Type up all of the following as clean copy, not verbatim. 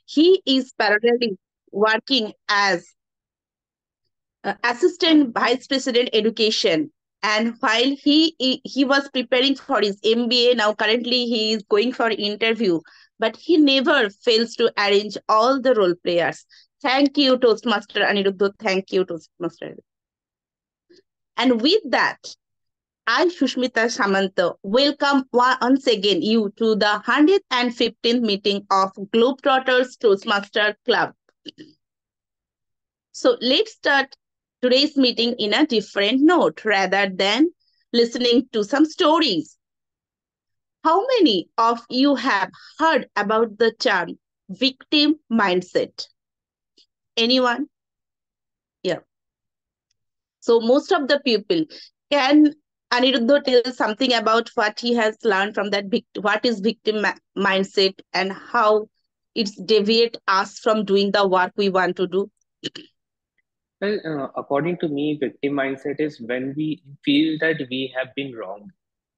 He is parallelly working as assistant vice president education. And while he was preparing for his MBA, now currently he is going for interview, but he never fails to arrange all the role players. Thank you, Toastmaster Aniruddha. Thank you, Toastmaster. And with that, I, Shushmita Samanta, welcome once again you to the 115th meeting of Globetrotters Toastmaster Club. So let's start today's meeting in a different note rather than listening to some stories. How many of you have heard about the term victim mindset? Anyone? Yeah. So most of the people, can Aniruddha tell something about what he has learned from that what is victim mindset and how it's deviate us from doing the work we want to do? Well, according to me, victim mindset is when we feel that we have been wronged.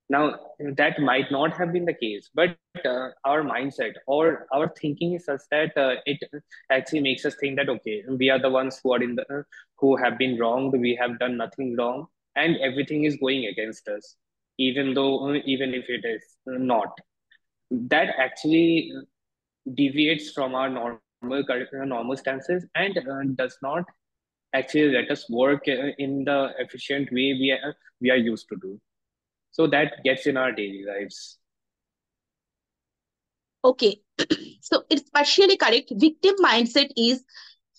Now, that might not have been the case, but our mindset or our thinking is such that it actually makes us think that, okay, we are the ones who are who have been wronged, we have done nothing wrong, and everything is going against us, even if it is not. That actually deviates from our normal stances and does not actually let us work in the efficient way we are used to do. So that gets in our daily lives. Okay, so it's partially correct. Victim mindset is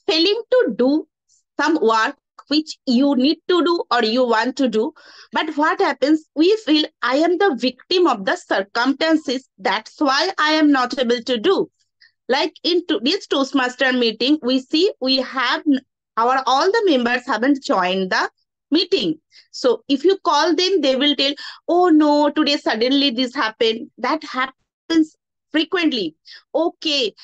failing to do some work which you need to do or you want to do. But what happens? We feel I am the victim of the circumstances. That's why I am not able to do. Like in today's Toastmaster meeting, we see we have our all the members haven't joined the meeting. So if you call them, they will tell, "Oh no, today suddenly this happened." That happens frequently. Okay,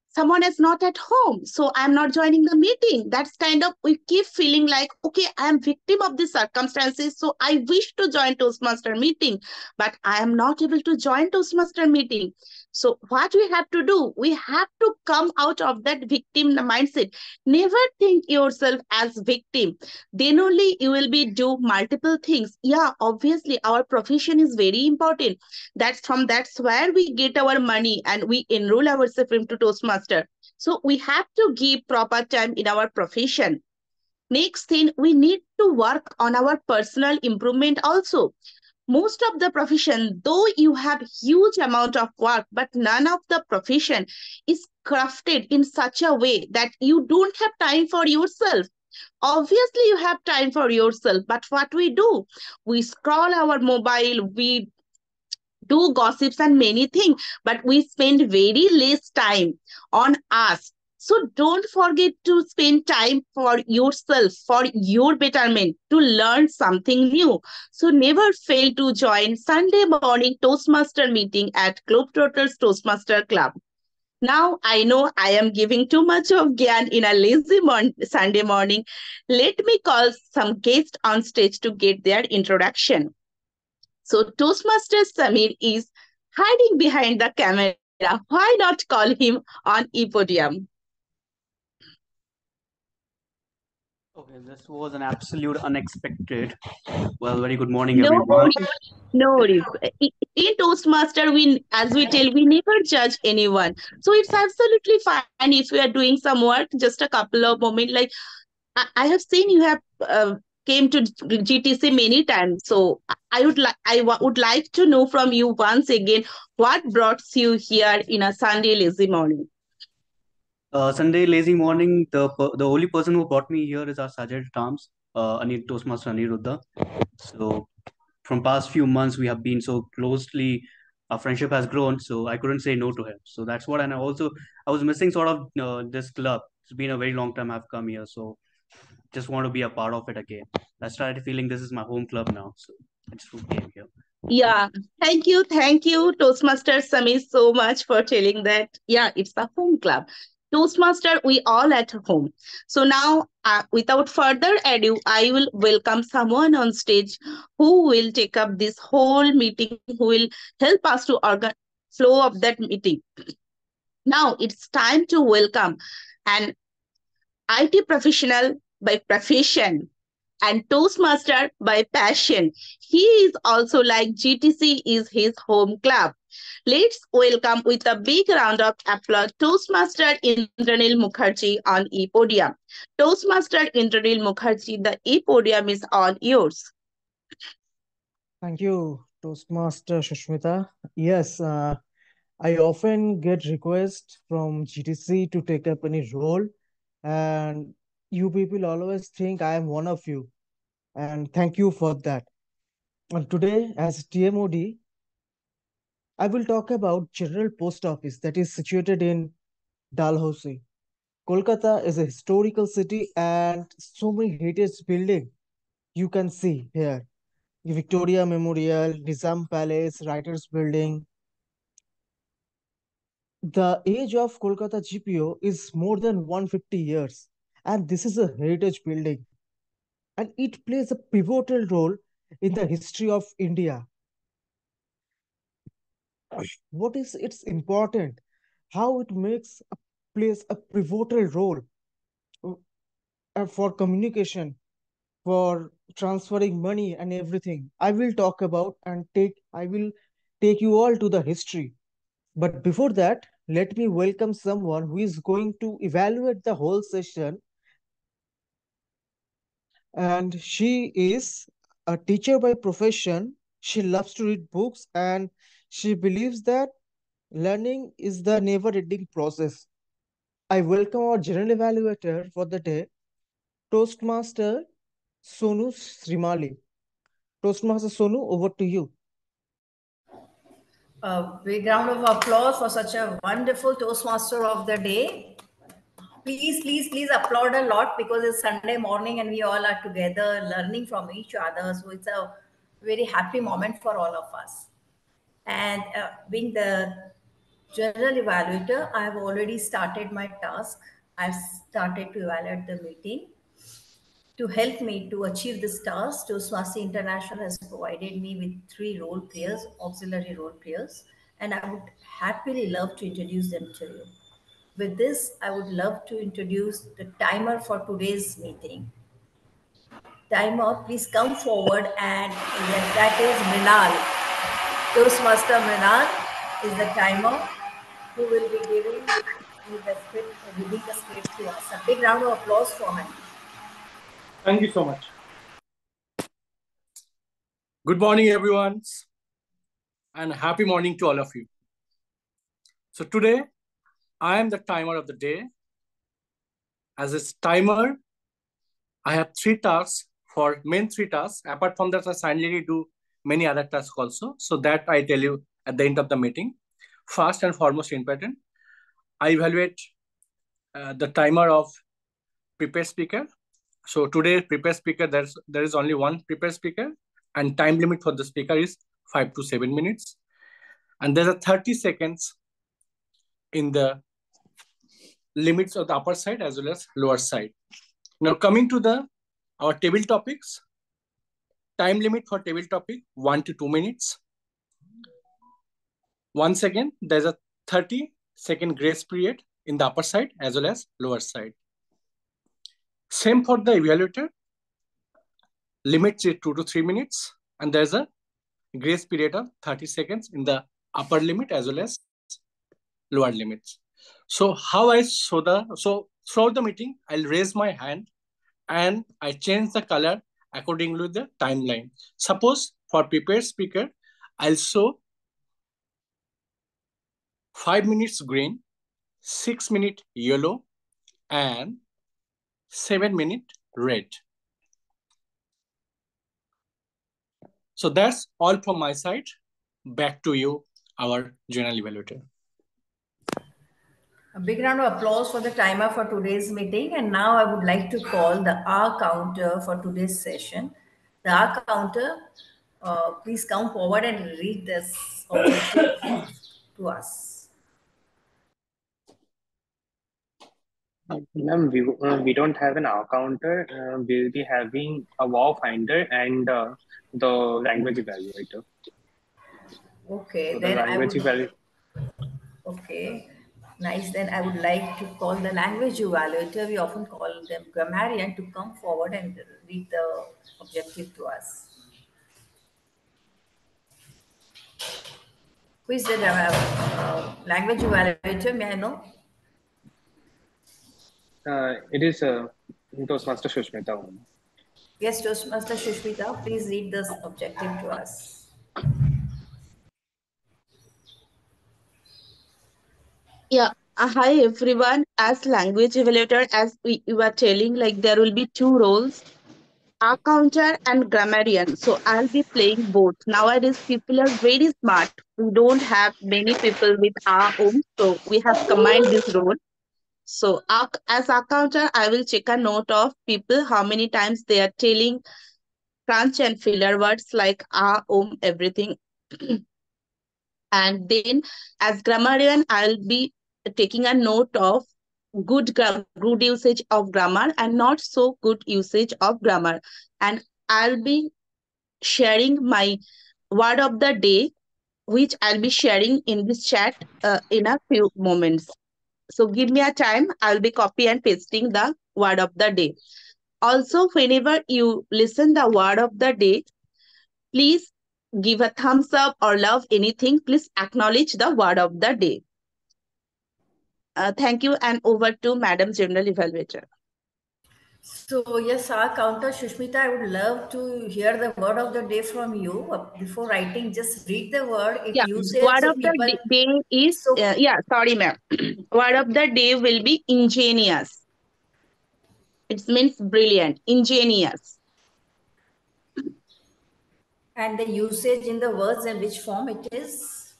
someone is not at home, so I'm not joining the meeting. That's kind of, we keep feeling like, okay, I am victim of the circumstances, so I wish to join Toastmaster meeting, but I am not able to join Toastmaster meeting. So what we have to do, we have to come out of that victim mindset. Never think yourself as victim, then only you will be do multiple things. Yeah, obviously our profession is very important. That's where we get our money and we enroll ourselves into Toastmaster. So we have to give proper time in our profession. Next thing, we need to work on our personal improvement also. Most of the profession, though you have huge amount of work, but none of the profession is crafted in such a way that you don't have time for yourself. Obviously you have time for yourself, but what we do, we scroll our mobile, we do gossips and many things, but we spend very less time on us. So don't forget to spend time for yourself, for your betterment, to learn something new. So never fail to join Sunday morning Toastmaster meeting at Globetrotters Toastmaster Club. Now I know I am giving too much of gyan in a lazy Sunday morning. Let me call some guests on stage to get their introduction. So Toastmaster Samir is hiding behind the camera. Why not call him on ePodium? Okay, this was an absolute unexpected. Well, very good morning, No everyone. worries. No worries. In Toastmaster, as we tell, we never judge anyone. So it's absolutely fine if you are doing some work, just a couple of moments. Like I have seen you have came to GTC many times. So would like to know from you once again what brought you here in a Sunday lazy morning. Sunday lazy morning. The only person who brought me here is our Sergeant at Arms, Toastmaster Aniruddha. So from past few months, we have been so closely. Our friendship has grown, so I couldn't say no to him. So that's what, and I was missing sort of this club. It's been a very long time I've come here, so just want to be a part of it again. I started feeling this is my home club now, so I just came here. Yeah, thank you, Toastmaster Sami, so much for telling that. Yeah, it's the home club. Toastmaster, we all at home. So now, without further ado, I will welcome someone on stage who will take up this whole meeting, who will help us to flow of that meeting. Now it's time to welcome an IT professional by profession and Toastmaster by passion. He is also like GTC is his home club. Let's welcome with a big round of applause Toastmaster Indranil Mukherjee on ePodium. Toastmaster Indranil Mukherjee, the ePodium is all yours. Thank you, Toastmaster Shushmita. Yes, I often get requests from GTC to take up any role, and you people always think I am one of you, and thank you for that. And today, as TMOD, I will talk about General Post Office that is situated in Dalhousie. Kolkata is a historical city and so many heritage buildings you can see here. The Victoria Memorial, Nizam Palace, Writers Building. The age of Kolkata GPO is more than 150 years, and this is a heritage building, and it plays a pivotal role in the history of India. What is its important? How it makes a plays a pivotal role for communication, for transferring money and everything. I will talk about and I will take you all to the history. But before that, let me welcome someone who is going to evaluate the whole session. And she is a teacher by profession. She loves to read books and she believes that learning is the never ending process. I welcome our general evaluator for the day, Toastmaster Sonu Srimali. Toastmaster Sonu, over to you. A big round of applause for such a wonderful Toastmaster of the day. Please, please, please applaud a lot because it's Sunday morning and we all are together learning from each other. So it's a very happy moment for all of us. And being the general evaluator, I have already started my task. I've started to evaluate the meeting. To help me to achieve this task, Toastmasters International has provided me with 3 role players, auxiliary role players, and I would happily love to introduce them to you. With this, I would love to introduce the timer for today's meeting. Timer, please come forward, and yes, that is Mrinal. Toastmaster Mrinal is the timer who will be giving me the script, reading the script to us. A big round of applause for him. Thank you so much. Good morning, everyone, and happy morning to all of you. So today, I am the timer of the day. As a timer, I have 3 tasks for main 3 tasks. Apart from that, I silently do many other tasks also. So that I tell you at the end of the meeting. First and foremost important, I evaluate the timer of prepared speaker. So today, prepared speaker, there is only one prepared speaker, and time limit for the speaker is 5 to 7 minutes. And there's a 30 seconds in the limits of the upper side as well as lower side. Now coming to our table topics, time limit for table topic 1 to 2 minutes. Once again, there's a 30-second grace period in the upper side as well as lower side. Same for the evaluator, limits is 2 to 3 minutes, and there's a grace period of 30 seconds in the upper limit as well as lower limits. So how I show so throughout the meeting, I'll raise my hand and I change the color according to the timeline. Suppose for prepared speaker, I'll show 5 minutes green, 6 minute yellow, and 7 minute red. So that's all from my side. Back to you, our general evaluator. A big round of applause for the timer for today's meeting. And now I would like to call the R counter for today's session. The R counter, please come forward and read this objective to us. Ma'am, we don't have an R counter. We'll be having a wow finder and the language evaluator. Okay, So then the language I would. Okay. Nice. Then I would like to call the language evaluator. We often call them grammarian to come forward and read the objective to us. Who is the language evaluator? May I know? It is Toastmaster Shushmita. Yes, Toastmaster Shushmita, please read this objective to us. Yeah. Hi everyone. As language evaluator, as we were telling, like there will be two roles, accountant and grammarian. So I'll be playing both. Nowadays, people are very smart. We don't have many people with our own, so we have combined this role. So as accountant, I will check a note of people how many times they are telling crunch and filler words like everything. And then as grammarian, I'll be taking a note of good usage of grammar and not so good usage of grammar. And I'll be sharing my word of the day, which I'll be sharing in this chat in a few moments. So give me a time. I'll be copy and pasting the word of the day. Also, whenever you listen the word of the day, please give a thumbs up or love anything. Please acknowledge the word of the day. Thank you, and over to Madam General Evaluator. So yes, our counter Shushmita, I would love to hear the word of the day from you. Before writing, just read the word. If Yeah, you say word so, of the people. day is So sorry, ma'am. Word of the day will be ingenious. It means brilliant, ingenious. and the usage in the words and which form it is.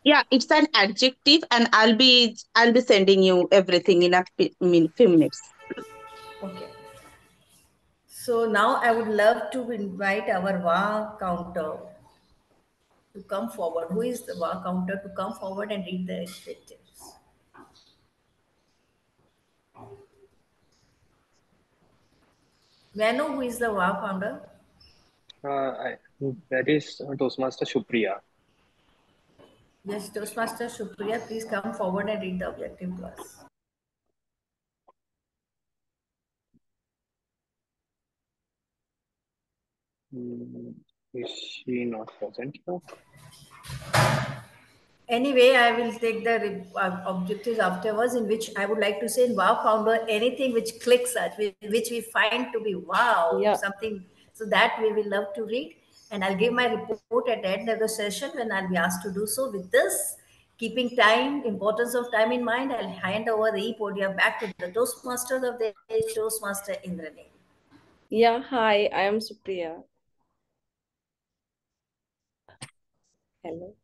Yeah, it's an adjective, and I'll be sending you everything in a few minutes. Okay. So now I would love to invite our VA counter to come forward. Who is the VA counter to come forward and read the adjectives? May I know who is the VA founder? That is Toastmaster Shupriya. Yes, Toastmaster Supriya, please come forward and read the objective to us. Is she not present here? Anyway, I will take the objectives afterwards, in which I would like to say in wow founder anything which clicks us, which we find to be wow, Yeah. something. So that we will love to read. And I'll give my report at the end of the session when I'll be asked to do so. With this, keeping time, importance of time in mind, I'll hand over the e-podium back to the Toastmasters of the day, Toastmaster Indrani. Yeah, hi, I am Supriya. Hello.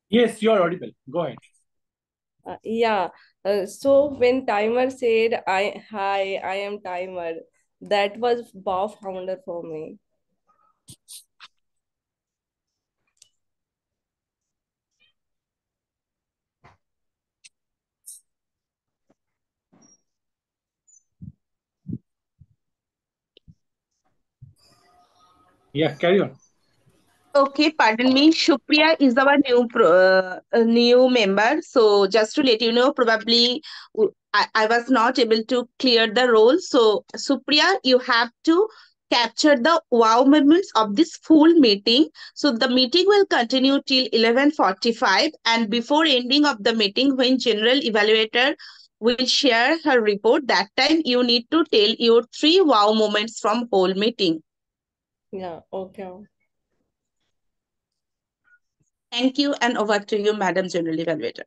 Yes, you are audible. Go ahead. So when timer said I am timer, that was wow founder for me. Yeah, carry on. Okay, pardon me. Shupriya is our new member. So just to let you know, probably I was not able to clear the role. So Supriya, you have to capture the wow moments of this full meeting. So the meeting will continue till 11:45, and before ending of the meeting, when general evaluator will share her report, that time you need to tell your 3 wow moments from whole meeting. Yeah, okay. Thank you, and over to you, Madam General Evaluator.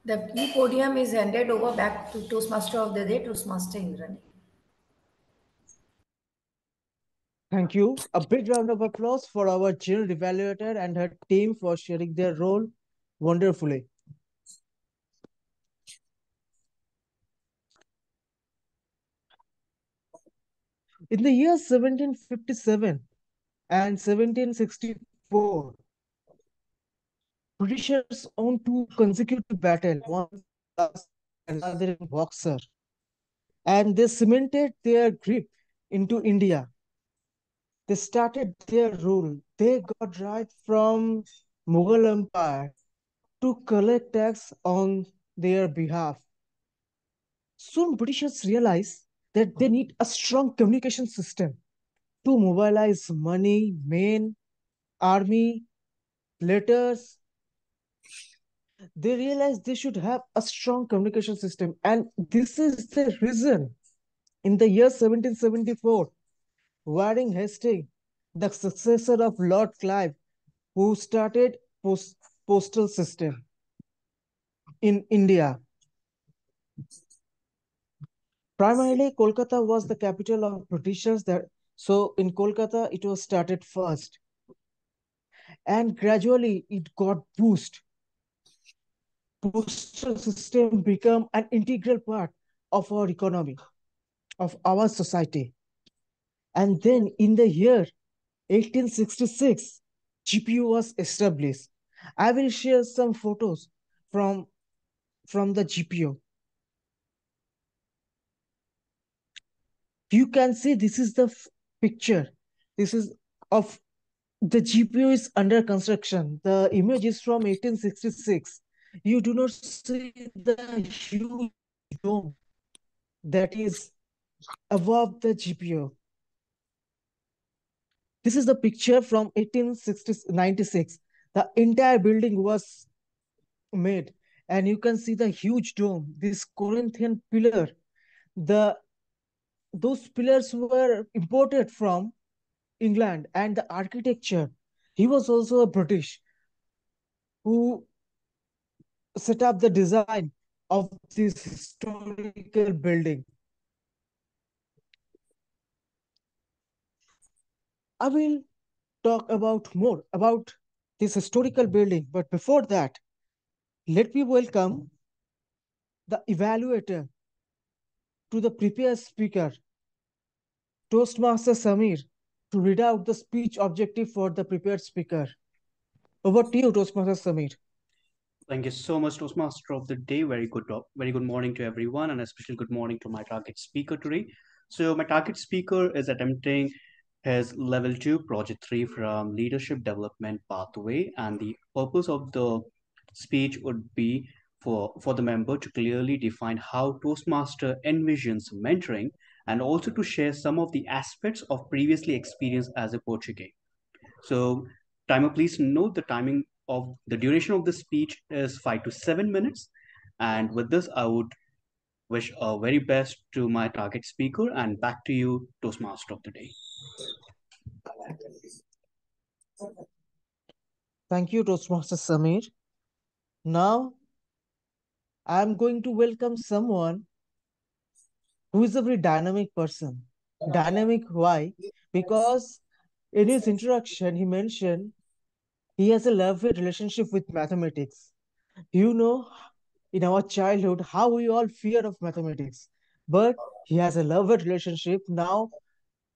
The e-podium is handed over back to Toastmaster of the day, Toastmaster Indrani. Thank you. A big round of applause for our general evaluator and her team for sharing their role wonderfully. In the years 1757 and 1764, Britishers won 2 consecutive battles, one in Plassey and another in Boxer, and they cemented their grip into India. They started their rule. They got right from Mughal Empire to collect tax on their behalf. Soon Britishers realized that they need a strong communication system to mobilize money, men, army, letters. They realized they should have a strong communication system. And this is the reason in the year 1774, Waring Hastings, the successor of Lord Clive, who started postal system in India. Primarily, Kolkata was the capital of Britishers. So in Kolkata, it was started first, and gradually it got boost. Postal system become an integral part of our economy, of our society. And then in the year 1866, GPO was established. I will share some photos from the GPO. You can see this is the picture. This is of the GPO is under construction. The image is from 1866. You do not see the huge dome that is above the GPO. This is the picture from 1896. The entire building was made, and you can see the huge dome, this Corinthian pillar. Those pillars were imported from England, and the architecture, he was also a British who set up the design of this historical building. I will talk about more about this historical building, but before that, let me welcome the evaluator to the prepared speaker, Toastmaster Samir, to read out the speech objective for the prepared speaker. Over to you, Toastmaster Samir. Thank you so much, Toastmaster of the day. Very good morning to everyone, and especially good morning to my target speaker today. So my target speaker is attempting his level 2 project 3 from leadership development pathway, and the purpose of the speech would be for the member to clearly define how Toastmaster envisions mentoring, and also to share some of the aspects of previously experience as a Portuguese. So, timer, please note the timing of the duration of the speech is 5 to 7 minutes. And with this, I would wish a very best to my target speaker, and back to you, Toastmaster of the day. Thank you, Toastmaster Samir. Now, I am going to welcome someone who is a very dynamic person. Dynamic, why? Because in his introduction, he mentioned he has a love-hate relationship with mathematics. You know, in our childhood, how we all fear of mathematics. But he has a love-hate relationship. Now,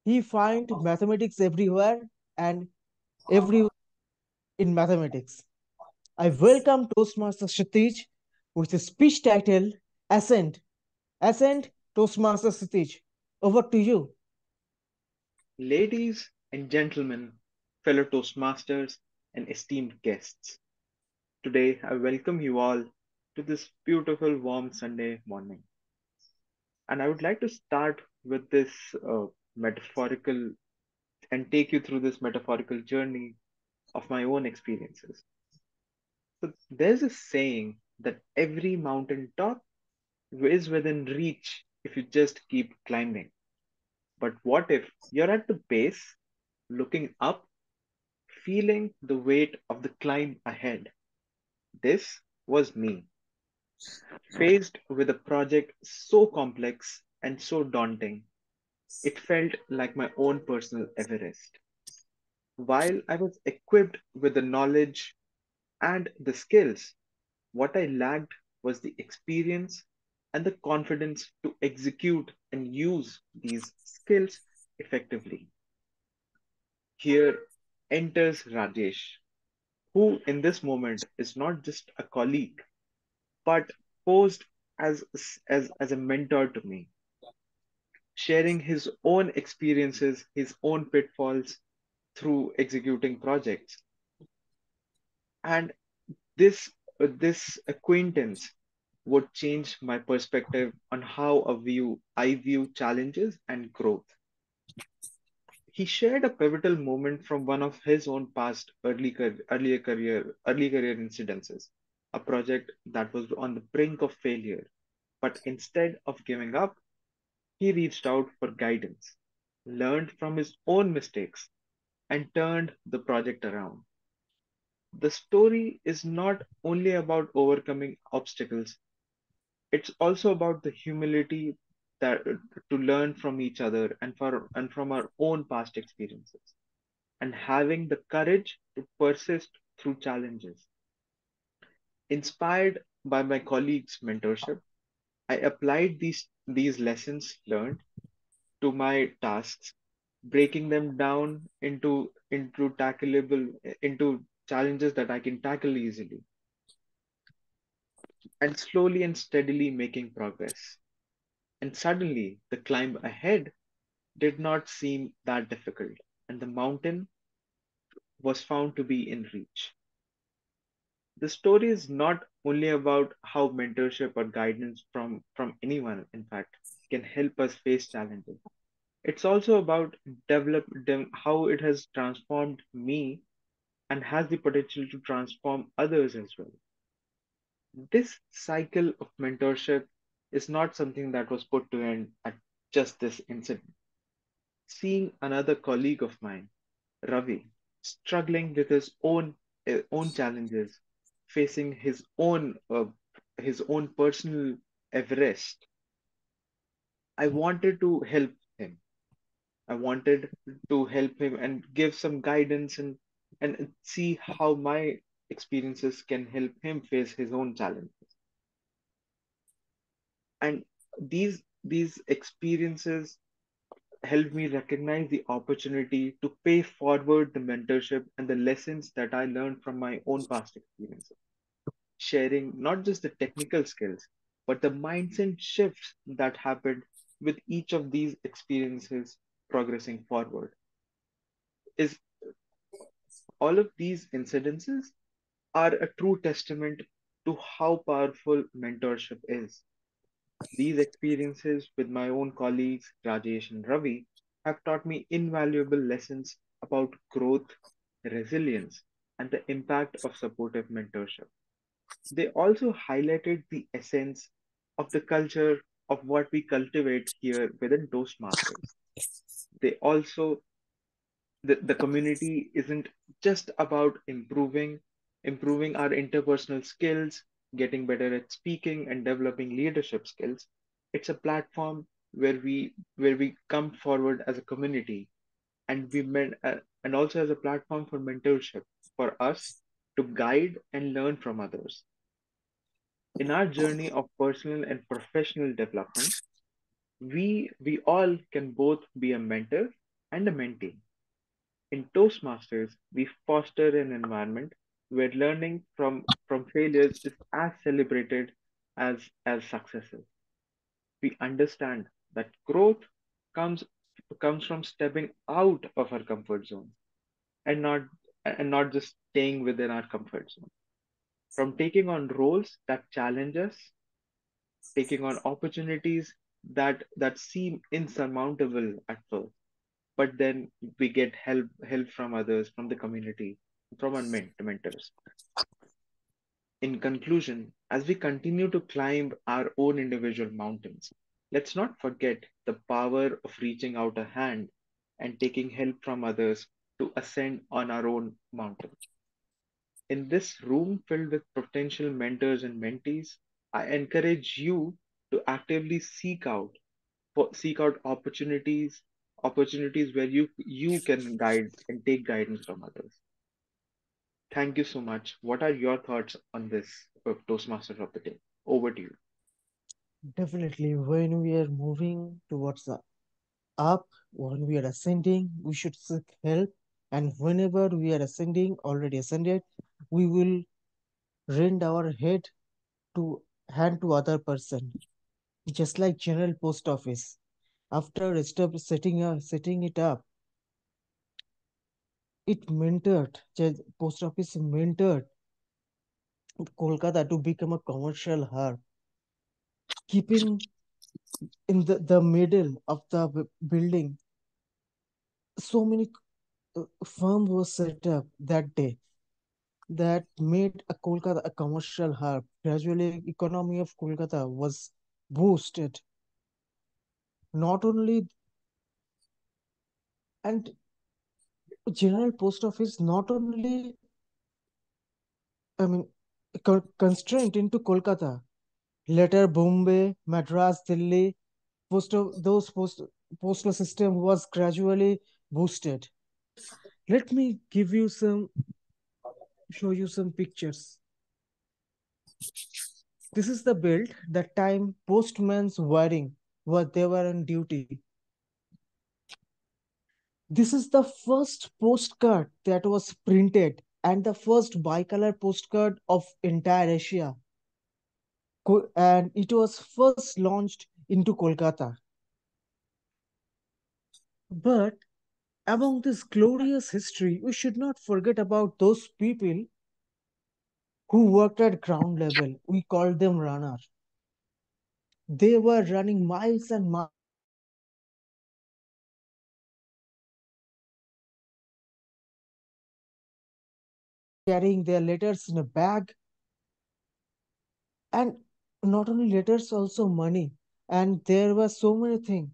he finds mathematics everywhere and everywhere in mathematics. I welcome Toastmaster Kshitij with a speech title, Ascent. Ascent, Toastmaster Kshitij. Over to you. Ladies and gentlemen, fellow Toastmasters, and esteemed guests, today I welcome you all to this beautiful, warm Sunday morning. And I would like to start with this metaphorical and take you through this metaphorical journey of my own experiences. So, there's a saying that every mountaintop is within reach if you just keep climbing. But what if you're at the base, looking up, feeling the weight of the climb ahead? This was me, faced with a project so complex and so daunting, it felt like my own personal Everest. While I was equipped with the knowledge and the skills, what I lacked was the experience and the confidence to execute and use these skills effectively. Here enters Rajesh, who in this moment is not just a colleague, but posed as a mentor to me. sharing his own experiences, his own pitfalls through executing projects. And this acquaintance would change my perspective on how I view challenges and growth. He shared a pivotal moment from one of his own past early career incidences, a project that was on the brink of failure. But instead of giving up, he reached out for guidance, learned from his own mistakes, and turned the project around. The story is not only about overcoming obstacles, it's also about the humility that to learn from each other and from our own past experiences, and having the courage to persist through challenges. Inspired by my colleagues' mentorship, I applied these lessons learned to my tasks, breaking them down into challenges that I can tackle easily, and slowly and steadily making progress. And suddenly the climb ahead did not seem that difficult, and the mountain was found to be in reach. The story is not only about how mentorship or guidance from anyone, in fact, can help us face challenges. It's also about how it has transformed me and has the potential to transform others as well. This cycle of mentorship is not something that was put to end at just this incident. Seeing another colleague of mine, Ravi, struggling with his own challenges, facing his own personal Everest, I wanted to help him. I wanted to help him and give some guidance and see how my experiences can help him face his own challenges. And these experiences helped me recognize the opportunity to pay forward the mentorship and the lessons that I learned from my own past experiences, sharing not just the technical skills, but the mindset shifts that happened with each of these experiences progressing forward. Is all of these incidences are a true testament to how powerful mentorship is. These experiences with my own colleagues, Rajesh and Ravi, have taught me invaluable lessons about growth, resilience, and the impact of supportive mentorship. They also highlighted the essence of the culture of what we cultivate here within Toastmasters. They also the community isn't just about improving our interpersonal skills, getting better at speaking and developing leadership skills. It's a platform where we come forward as a community, and also as a platform for mentorship for us to guide and learn from others. In our journey of personal and professional development, we all can both be a mentor and a mentee. In Toastmasters, we foster an environment where learning from failures is as celebrated as successes. We understand that growth comes comes from stepping out of our comfort zone and not just staying within our comfort zone. From taking on roles that challenge us, taking on opportunities that seem insurmountable at first, but then we get help from others, from the community, from our mentors. In conclusion, as we continue to climb our own individual mountains, let's not forget the power of reaching out a hand and taking help from others to ascend on our own mountain. In this room filled with potential mentors and mentees, I encourage you to actively seek out opportunities where you can guide and take guidance from others. Thank you so much. What are your thoughts on this Toastmaster of the day? Over to you. Definitely, when we are moving towards the up, when we are ascending, we should seek help. And whenever we are ascending, already ascended, we will rend our head to hand to other person, just like General Post Office. After setting it up, it mentored, post office mentored Kolkata to become a commercial hub, keeping in the middle of the building. So many firms were set up that day that made a Kolkata a commercial hub. Gradually, economy of Kolkata was boosted. Not only and General Post Office not only, I mean, constrained into Kolkata. Later, Bombay, Madras, Delhi, postal system was gradually boosted. Let me show you some pictures. This is the build that time postman's wearing what they were on duty. This is the first postcard that was printed and the first bicolor postcard of entire Asia. And it was first launched into Kolkata. But among this glorious history, we should not forget about those people who worked at ground level. We called them runners. They were running miles and miles, carrying their letters in a bag, and not only letters, also money. And there were so many things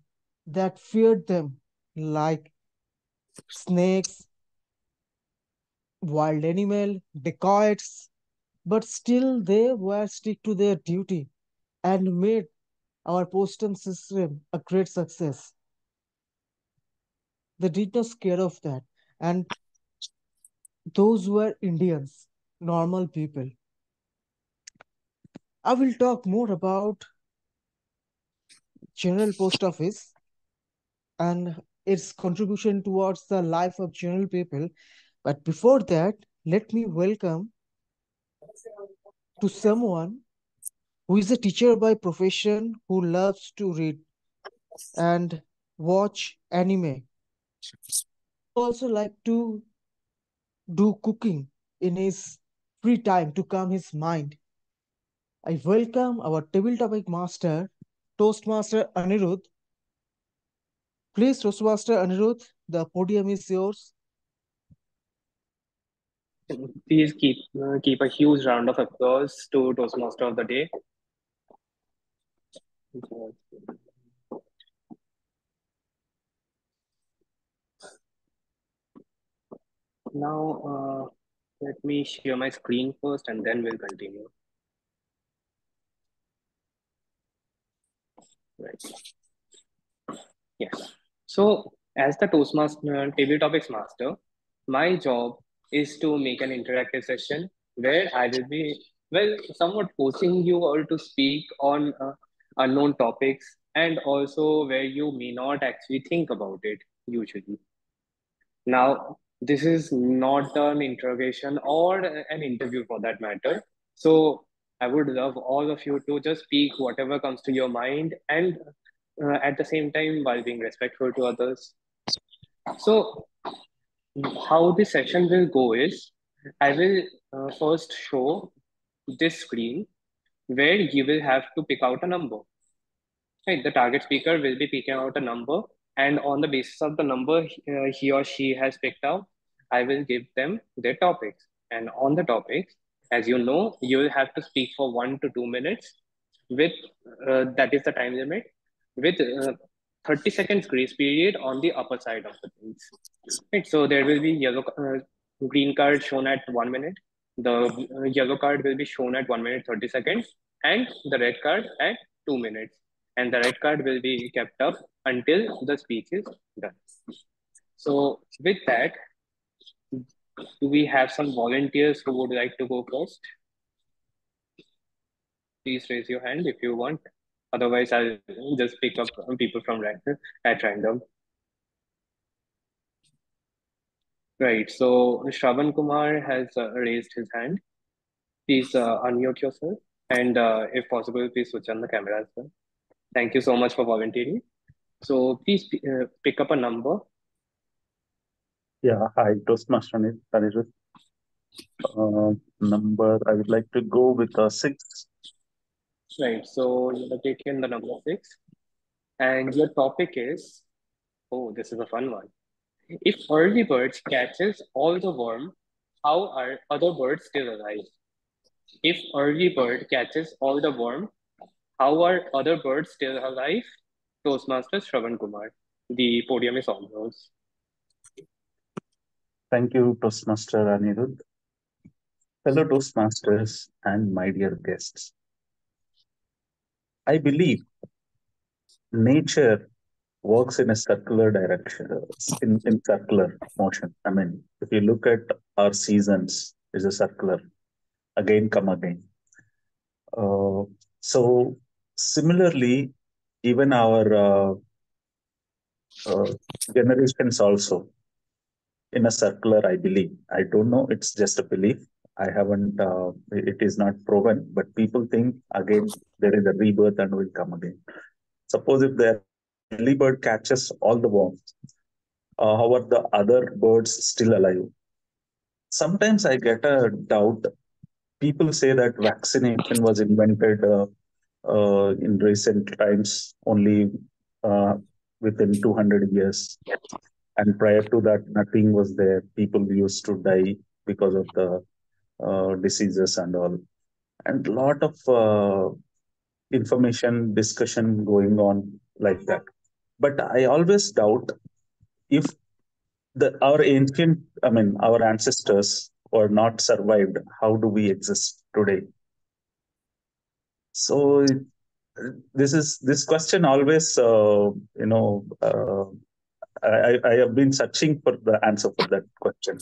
that feared them, like snakes, wild animal, dacoits. But still, they were stick to their duty and made our postal system a great success. They did not scare of that. And those were Indians, normal people. I will talk more about General Post Office and its contribution towards the life of general people. But before that, let me welcome to someone who is a teacher by profession who loves to read and watch anime. Also like to do cooking in his free time to calm his mind. I welcome our table topic master, Toastmaster Anirudh. Please, Toastmaster Anirudh, the podium is yours. Please keep a huge round of applause to Toastmaster of the Day. Now, let me share my screen first and then we'll continue. Right. Yes. So, as the Toastmaster table topics master, my job is to make an interactive session where I will be, well, somewhat forcing you all to speak on unknown topics and also where you may not actually think about it usually. Now, this is not an interrogation or an interview for that matter. So, I would love all of you to just speak whatever comes to your mind and at the same time while being respectful to others. So, how this session will go is I will first show this screen where you will have to pick out a number. Right, the target speaker will be picking out a number, and on the basis of the number he or she has picked out, I will give them their topics. And on the topics, as you know, you will have to speak for 1 to 2 minutes with that is the time limit with 30 seconds grace period on the upper side of the things. Right, so there will be green card shown at 1 minute. The yellow card will be shown at 1 minute 30 seconds, and the red card at 2 minutes. And the red card will be kept up until the speech is done. So with that, do we have some volunteers who would like to go first? Please raise your hand if you want. Otherwise, I'll just pick up people from at random. Right. So Shravan Kumar has raised his hand. Please unmute yourself, and if possible, please switch on the camera as well. Thank you so much for volunteering. So please pick up a number. Yeah, hi, Toastmaster Anirudh. Number, I would like to go with 6. Right. So you have taken the number 6. And your topic is, oh, this is a fun one. If early bird catches all the worm, how are other birds still alive? If early bird catches all the worm, how are other birds still alive? Toastmaster Shravan Kumar. The podium is all yours. Thank you, Toastmaster Anirudh. Fellow Toastmasters and my dear guests, I believe nature works in a circular direction, in circular motion. I mean, if you look at our seasons, is a circular, again come again. Uh, so similarly, even our generations also in a circular, I believe. I don't know, it's just a belief. I haven't, it is not proven, but people think again there is a rebirth and will come again. Suppose if the early bird catches all the worms, how are the other birds still alive? Sometimes I get a doubt. People say that vaccination was invented in recent times, only uh, within 200 years. And prior to that, nothing was there. People used to die because of the diseases and all. And a lot of information discussion going on like that. But I always doubt if our ancient, I mean, our ancestors were not survived, how do we exist today? So this question always, I have been searching for the answer for that question.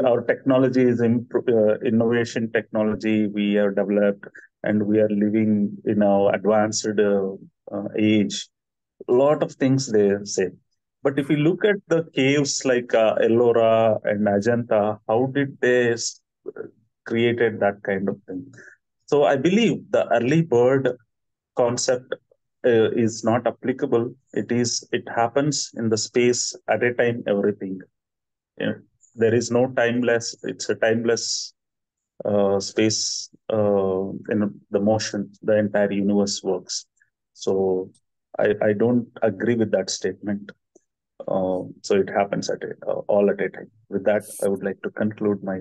Our technology is innovation technology we have developed, and we are living in our advanced age. A lot of things they say. But if you look at the caves like Ellora and Ajanta, how did they created that kind of thing? So I believe the early bird concept is not applicable. It happens in the space at a time. Everything. Yeah. There is no timeless. It's a timeless space in the motion. The entire universe works. So I don't agree with that statement. So it happens all at a time. With that, I would like to conclude my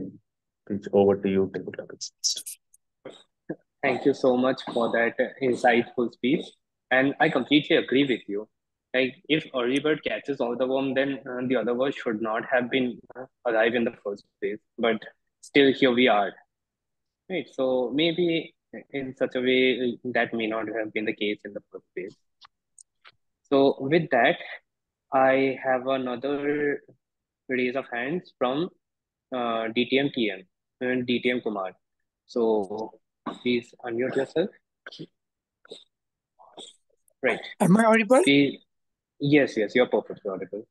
speech. Over to you, table topics. Thank you so much for that insightful speech. And I completely agree with you. Like, if early bird catches all the worm, then the other bird should not have been alive in the first place. But still, here we are. Right. So maybe in such a way that may not have been the case in the first place. So with that, I have another raise of hands from DTM TM and DTM Kumar. So please unmute yourself. Right. Am I audible? Yes, you're perfectly audible.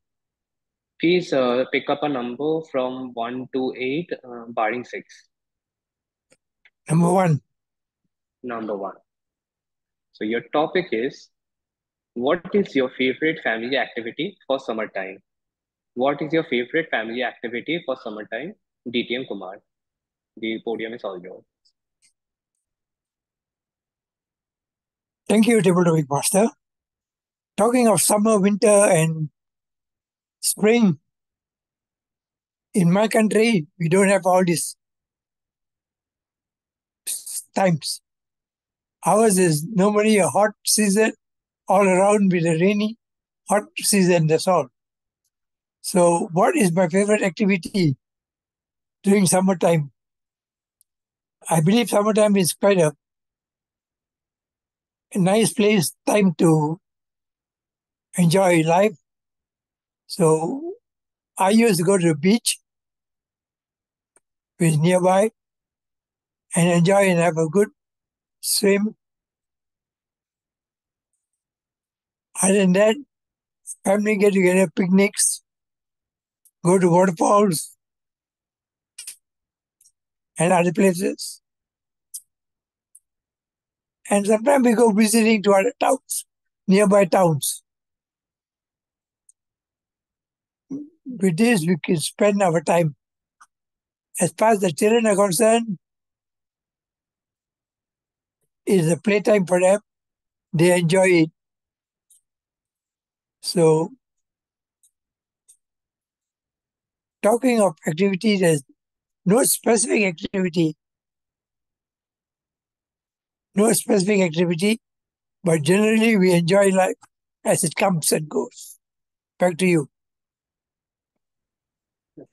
Please pick up a number from 1 to 8, barring 6. Number 1. Number 1. So your topic is, what is your favorite family activity for summertime? What is your favorite family activity for summertime? DTM Kumar. The podium is all yours. Thank you, Table Topic Master. Talking of summer, winter, and spring, in my country, we don't have all these times. Ours is normally a hot season all around with a rainy, hot season, that's all. So what is my favorite activity during summertime? I believe summertime is quite a nice time to enjoy life. So I used to go to the beach, which is nearby, and enjoy and have a good swim. Other than that, family get together, picnics, go to waterfalls and other places. And sometimes we go visiting to other towns, nearby towns. with this, we can spend our time. As far as the children are concerned, it's a playtime for them. They enjoy it. So, talking of activities, there's no specific activity, but generally we enjoy life as it comes and goes. Back to you.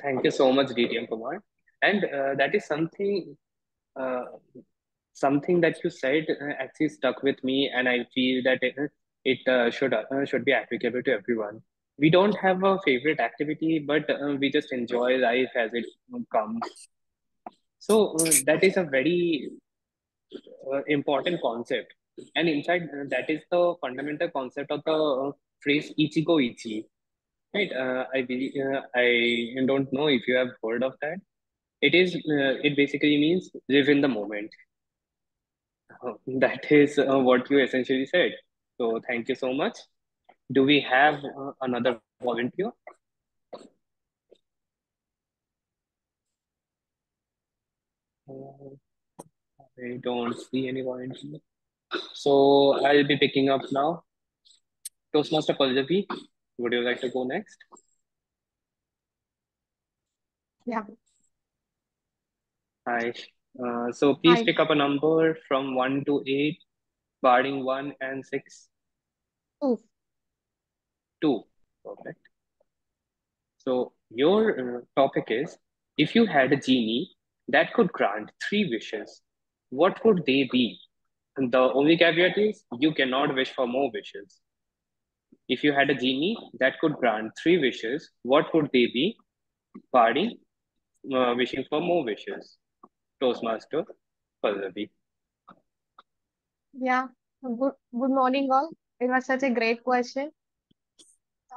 Thank you so much, DTM Kumar. And that is something that you said actually stuck with me, and I feel that it should be applicable to everyone. We don't have a favorite activity, but we just enjoy life as it comes. So that is a very important concept, and in fact, that is the fundamental concept of the phrase "ichigo ichi." Right? I believe I don't know if you have heard of that. It basically means live in the moment. That is what you essentially said. So thank you so much. Do we have another volunteer? I don't see any volunteer. So I'll be picking up now. Toastmaster Pallavi, would you like to go next? Yeah. Hi. So please Hi. pick up a number from 1 to 8, barring 1 and 6. Oof. 2. Perfect. So your topic is, if you had a genie that could grant 3 wishes, what would they be? And the only caveat is you cannot wish for more wishes. If you had a genie that could grant 3 wishes, what would they be? Barring wishing for more wishes. Toastmaster Pallavi. Yeah. Good morning, all. It was such a great question.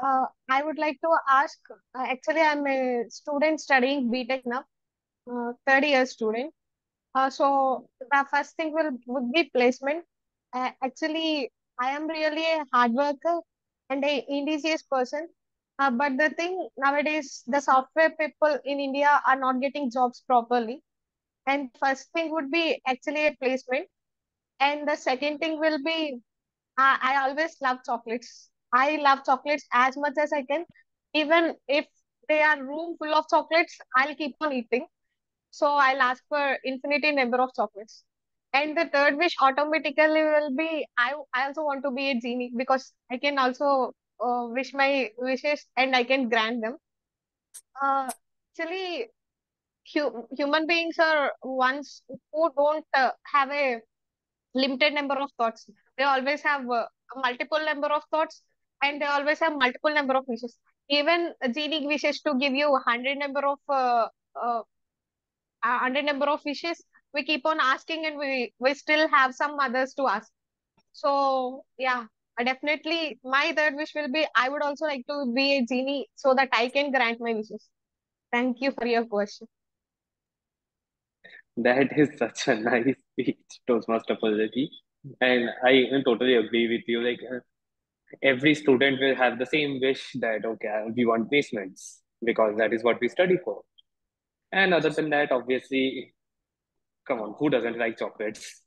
I would like to ask, actually, I'm a student studying BTech now, third year student. So the first thing would be placement. Actually, I am really a hard worker and a indigenous person. But the thing nowadays, the software people in India are not getting jobs properly. And first thing would be actually a placement. And the second thing will be, I always love chocolates. I love chocolates as much as I can. Even if they are room full of chocolates, I'll keep on eating. So I'll ask for infinity number of chocolates. And the third wish automatically will be, I also want to be a genie because I can also wish my wishes and I can grant them. Actually, human beings are ones who don't have a limited number of thoughts. They always have a multiple number of thoughts and they always have multiple number of wishes. Even a genie wishes to give you 100 number of wishes. We keep on asking and we still have some others to ask. So yeah, definitely my third wish will be I would also like to be a genie so that I can grant my wishes. Thank you for your question. That is such a nice speech, Toastmaster Pallavi. And I totally agree with you. Like every student will have the same wish that, okay, we want placements because that is what we study for. And other than that, obviously, come on, who doesn't like chocolates?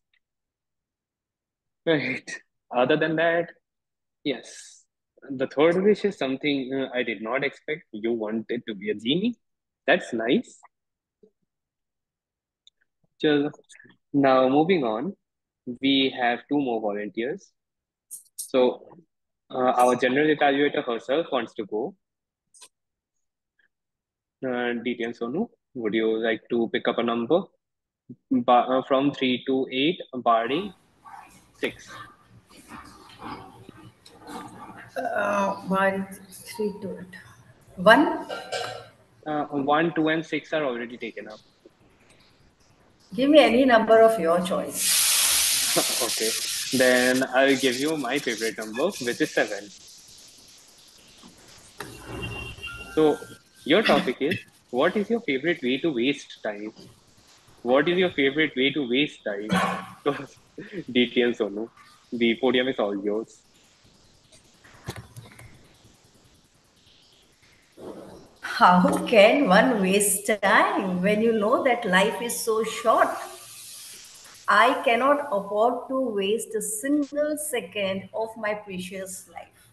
Right. Other than that, yes. The third wish is something I did not expect. You wanted to be a genie. That's nice. Chalo. Now, moving on, we have 2 more volunteers. So, our general evaluator herself wants to go. DTM Sonu, would you like to pick up a number from 3 to 8, barring 6? One, 3 to it. 1. 1, 2, and 6 are already taken up. Give me any number of your choice. Okay, then I'll give you my favorite number, which is 7. So, your topic is, what is your favorite way to waste time? What is your favorite way to waste time? DTM Sonu, the podium is all yours. How can one waste time when you know that life is so short? I cannot afford to waste a single second of my precious life.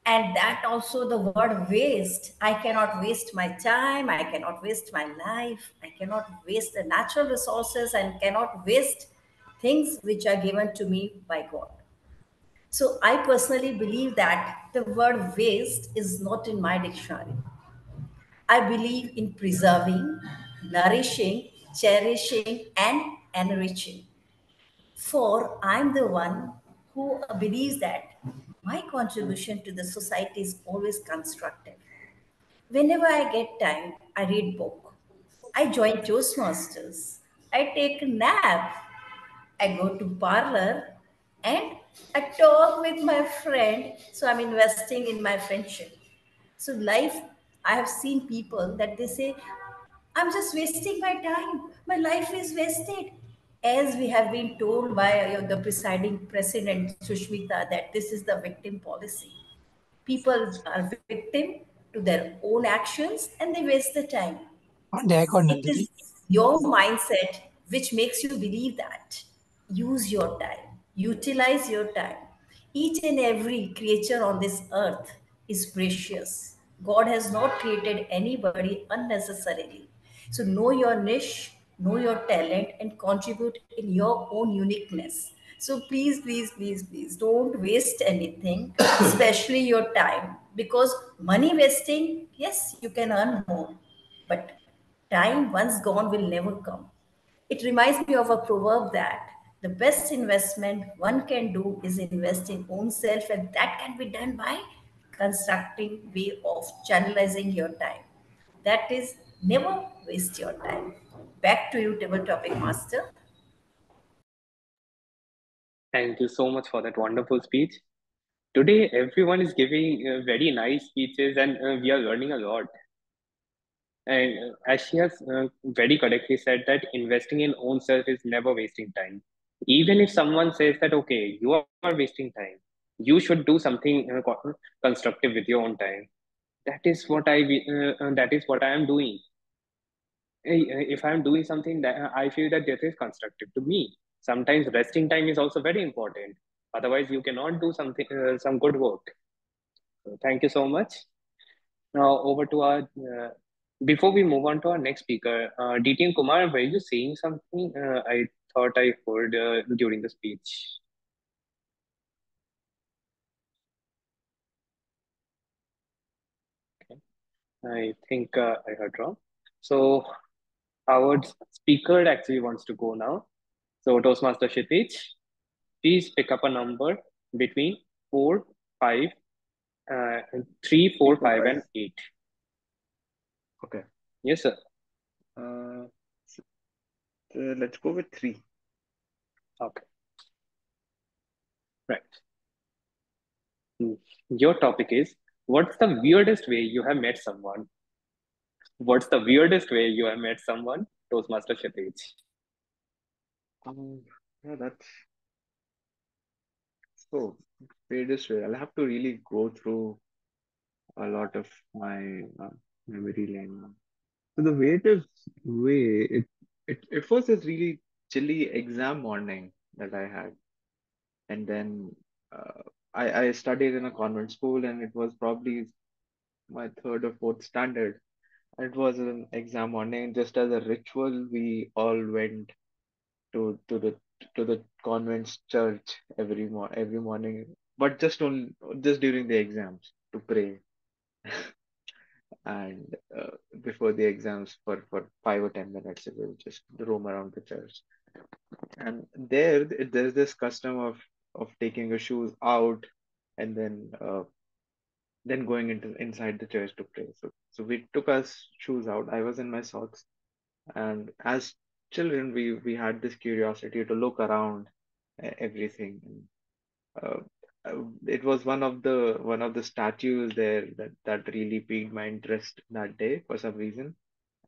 And that also the word waste. I cannot waste my time. I cannot waste my life. I cannot waste the natural resources and cannot waste things which are given to me by God. So I personally believe that the word waste is not in my dictionary. I believe in preserving, nourishing, cherishing, and enriching. For I'm the one who believes that my contribution to the society is always constructive. Whenever I get time, I read book. I join Toastmasters. I take a nap. I go to parlor and I talk with my friend. So I'm investing in my friendship. So life, I have seen people that they say, I'm just wasting my time. My life is wasted. As we have been told by the presiding president, Sushmita, that this is the victim policy. People are victim to their own actions and they waste the time. It is your mindset which makes you believe that. Use your time, utilize your time. Each and every creature on this earth is precious. God has not created anybody unnecessarily. So know your niche, know your talent, and contribute in your own uniqueness. So please, please, please, please don't waste anything, especially your time. Because money wasting, yes, you can earn more, but time once gone will never come. It reminds me of a proverb that the best investment one can do is invest in own self, and that can be done by constructing way of channelizing your time. That is, never waste your time. Back to you, table topic master. Thank you so much for that wonderful speech. Today, everyone is giving very nice speeches, and we are learning a lot. And as she has very correctly said, that investing in own self is never wasting time. Even if someone says that, okay, you are wasting time, you should do something constructive with your own time. That is what I am doing. If I'm doing something that I feel that this is constructive to me. Sometimes resting time is also very important. Otherwise, you cannot do something, some good work. So thank you so much. Now over to our. Before we move on to our next speaker, DT and Kumar, were you saying something? I thought I heard during the speech. Okay. I think I heard wrong. So our speaker actually wants to go now. So Toastmaster Kshitij, please pick up a number between 4, 5, 3, 4, 5, and 8. Okay. Yes, sir. So let's go with 3. Okay. Right. Your topic is, what's the weirdest way you have met someone? What's the weirdest way you have met someone? Toastmaster Kshitij. Yeah, that's so weirdest way. I'll have to really go through a lot of my memory lane. So the weirdest way, it was this really chilly exam morning that I had, and then I studied in a convent school, and it was probably my third or fourth standard. It was an exam morning. Just as a ritual, we all went to the convent's church every morning, but just during the exams to pray, and before the exams for 5 or 10 minutes, we will just roam around the church. And there's this custom of taking your shoes out and then going inside the church to pray. So we took our shoes out. I was in my socks, and as children, we had this curiosity to look around everything. Uh, it was one of the statues there that really piqued my interest that day for some reason.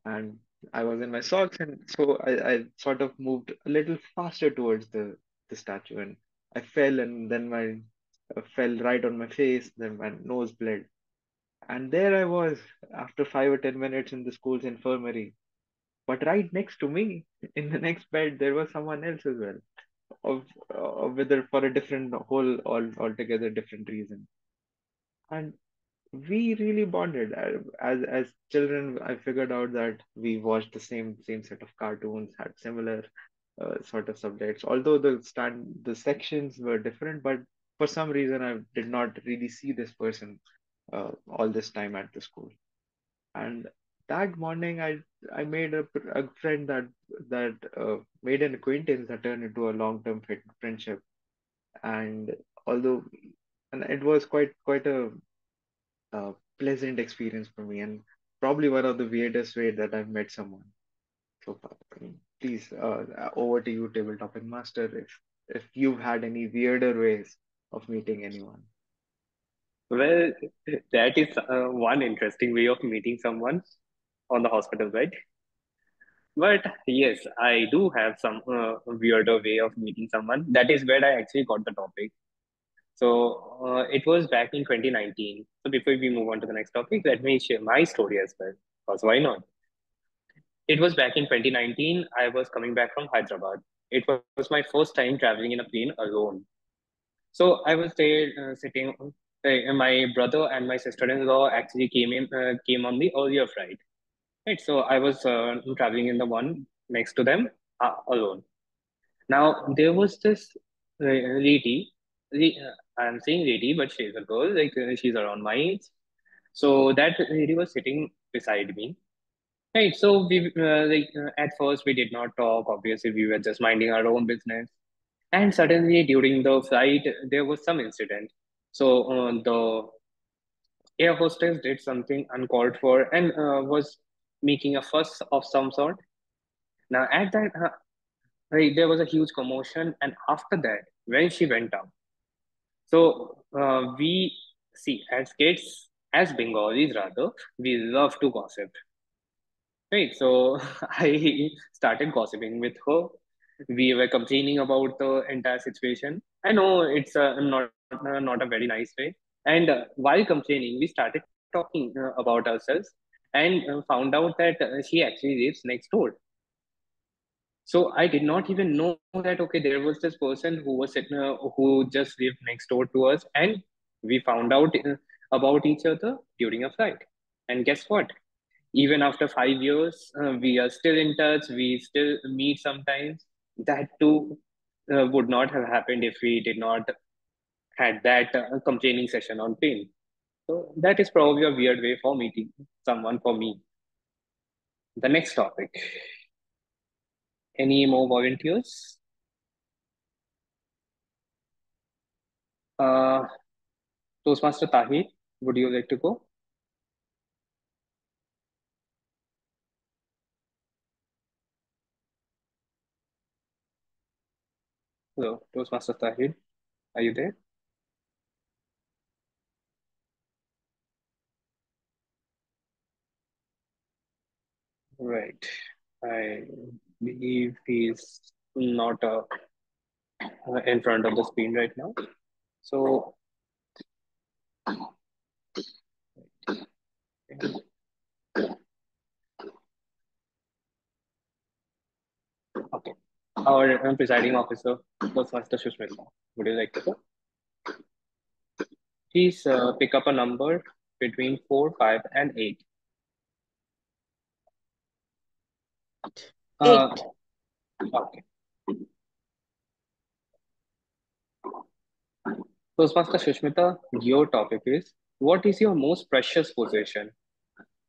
And I was in my socks, and so I sort of moved a little faster towards the statue, and I fell, and then my fell right on my face. Then my nose bled, And there I was after 5 or 10 minutes in the school's infirmary. But right next to me, in the next bed, there was someone else as well, whether for a different whole, altogether different reason. And we really bonded. As children, I figured out that we watched the same set of cartoons, had similar sort of subjects. Although the sections were different, but for some reason I did not really see this person all this time at the school. And that morning, I made a friend that made an acquaintance that turned into a long-term friendship. And although, and it was quite a pleasant experience for me, and probably one of the weirdest way that I've met someone so far. Please, over to you, Table Topic Master, if you've had any weirder ways of meeting anyone. Well, that is one interesting way of meeting someone on the hospital bed. But yes, I do have some weirder way of meeting someone. That is where I actually got the topic. So it was back in 2019. So before we move on to the next topic, let me share my story as well. Because why not? It was back in 2019. I was coming back from Hyderabad. It was my first time traveling in a plane alone. So I was there sitting. My brother and my sister-in-law actually came on the earlier flight. Right. So I was traveling in the one next to them alone. Now there was this lady. I'm saying lady, but she's a girl. Like she's around my age. So that lady was sitting beside me. Right. So we at first we did not talk. Obviously, we were just minding our own business. And suddenly during the flight, there was some incident. So the air hostess did something uncalled for and was making a fuss of some sort. Now at that, right, there was a huge commotion, and after that, when she went out, so we see as kids, as Bengalis rather, we love to gossip. Right, so I started gossiping with her. We were complaining about the entire situation. I know it's not a very nice way. And while complaining, we started talking about ourselves and found out that she actually lives next door. So I did not even know that okay, there was this person who was who just lived next door to us, and we found out about each other during a flight. And guess what? Even after 5 years, we are still in touch. We still meet sometimes. That too would not have happened if we did not had that complaining session on pain. So that is probably a weird way for meeting someone for me. The next topic. Any more volunteers? Uh, Toastmaster Tahir, would you like to go? Hello, Toastmaster Tahir, are you there? Right. I believe he's not in front of the screen right now. So, okay. Our presiding officer, Toastmaster Shushmita, would you like to go? Please pick up a number between 4, 5, and 8. 8. Okay. Toastmaster Shushmita, your topic is, what is your most precious possession?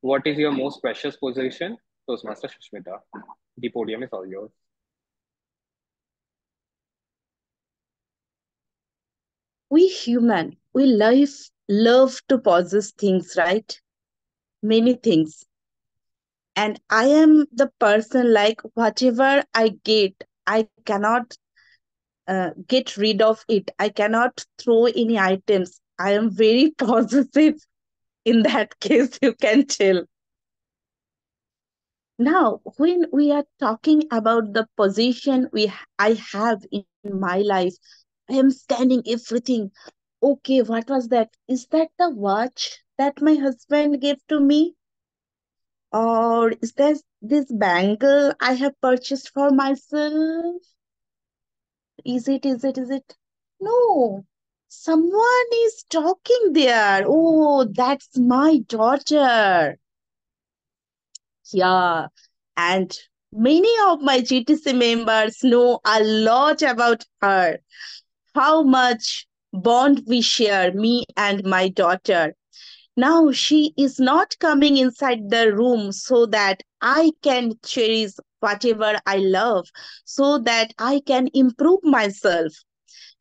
What is your most precious possession? Toastmaster Shushmita, the podium is all yours. We human, we love to possess things, right? Many things. And I am the person like whatever I get, I cannot get rid of it. I cannot throw any items. I am very possessive in that case, you can tell. Now, when we are talking about the position I have in my life, I am scanning everything. Okay, what was that? Is that the watch that my husband gave to me? Or is that this bangle I have purchased for myself? Is it? No, someone is talking there. Oh, that's my daughter. Yeah, and many of my GTC members know a lot about her, how much bond we share, me and my daughter. Now she is not coming inside the room so that I can cherish whatever I love, so that I can improve myself.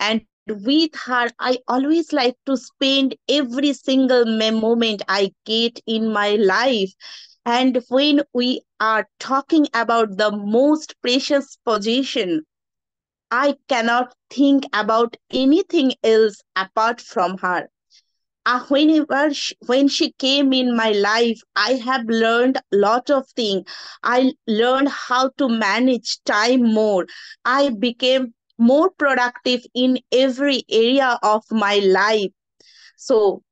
And with her, I always like to spend every single moment I get in my life. And when we are talking about the most precious possession, I cannot think about anything else apart from her. When she came in my life, I have learned a lot of things. I learned how to manage time more. I became more productive in every area of my life. So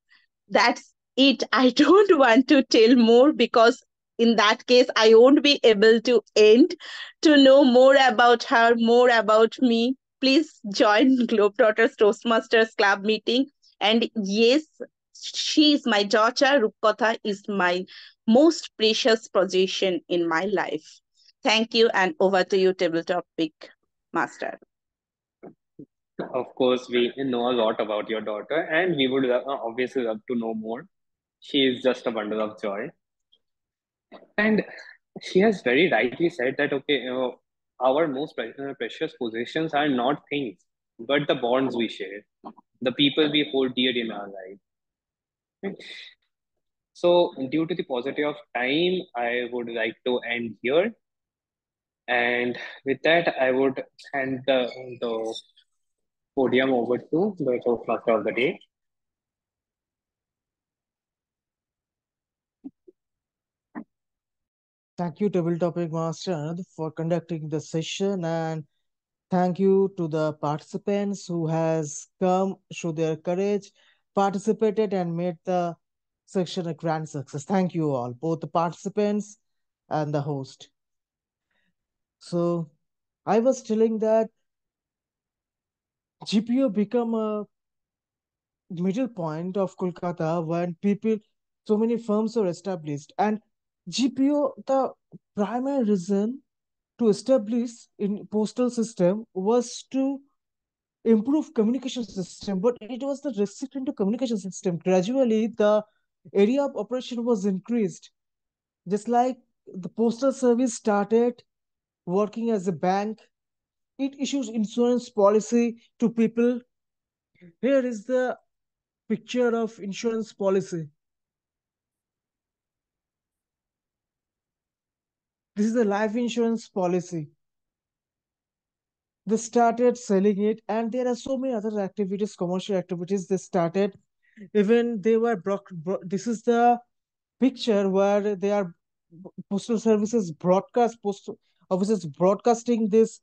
that's it. I don't want to tell more because in that case, I won't be able to end. To know more about her, more about me, please join Globetrotters Toastmasters Club meeting. And yes, she is my daughter. Rupkatha is my most precious possession in my life. Thank you, and over to you, table topic master. Of course, we know a lot about your daughter, and we would obviously love to know more. She is just a bundle of joy. And she has very rightly said that, okay, our most precious possessions are not things, but the bonds we share, the people we hold dear in our life. So, due to the paucity of time, I would like to end here. And with that, I would hand the podium over to the Toastmaster of the day. Thank you, Table Topic Master, Anand, for conducting the session, and thank you to the participants who has come, show their courage, participated, and made the section a grand success. Thank you all, both the participants and the host. So I was telling that GPO become a middle point of Kolkata when so many firms are established, and GPO, the primary reason to establish in postal system was to improve communication system, but it was the restricted to communication system. Gradually, the area of operation was increased. Just like the postal service started working as a bank, it issues insurance policy to people. Here is the picture of insurance policy. This is the life insurance policy. They started selling it, and there are so many other activities, commercial activities they started. Even they were this is the picture where they are postal services broadcast post offices broadcasting this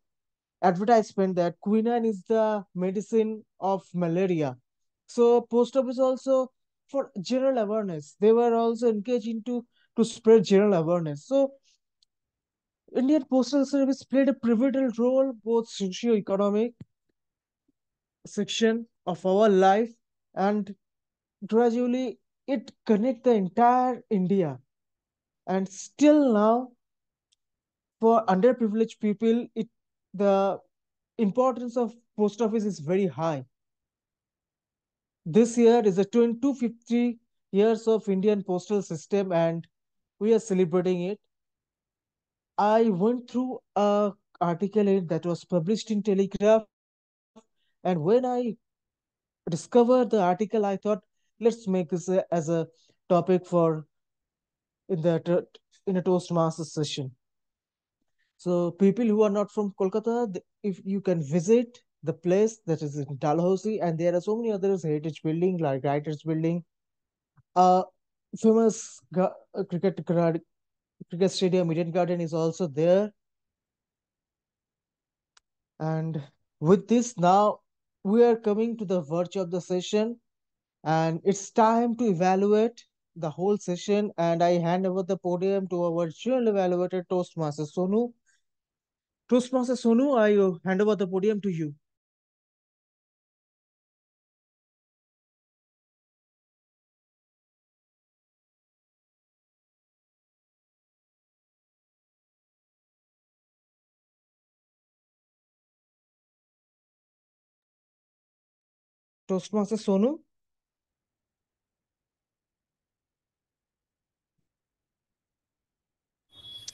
advertisement that quinine is the medicine of malaria. So post office also, for general awareness, they were also engaged into to spread general awareness. So Indian Postal Service played a pivotal role both socio-economic section of our life, and gradually it connect the entire India. And still now, for underprivileged people, the importance of post office is very high. This year is the 250 years of Indian postal system, and we are celebrating it. I went through a article that was published in Telegraph, and when I discovered the article, I thought, let's make this as a topic for in the in a Toastmaster session. So people who are not from Kolkata, if you can visit the place that is in Dalhousie, and there are so many others heritage building like Writers Building, uh, famous cricket stadium, Eden Garden is also there. And with this now, we are coming to the verge of the session, and it's time to evaluate the whole session. And I hand over the podium to our virtual evaluator, Toastmaster Sonu. Toastmaster Sonu, I hand over the podium to you. Toastmaster Sonu.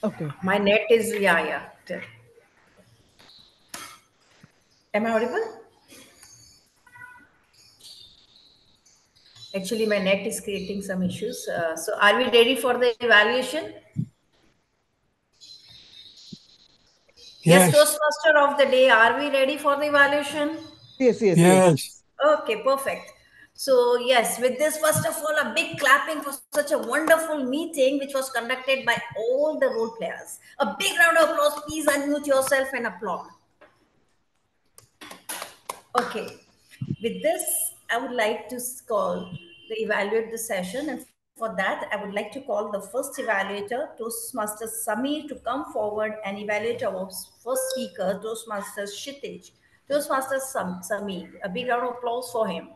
Okay. My net is, yeah. Am I audible? Actually, my net is creating some issues. So are we ready for the evaluation? Yes, Toastmaster of the day, are we ready for the evaluation? Yes. Okay, perfect. So yes, with this, first of all, a big clapping for such a wonderful meeting which was conducted by all the role players. A big round of applause. Please unmute yourself and applaud. Okay, with this, I would like to evaluate the session, and for that, I would like to call the first evaluator, Toastmaster Samir, to come forward and evaluate our first speaker, Toastmaster Kshitij. Toastmaster Samir, a big round of applause for him.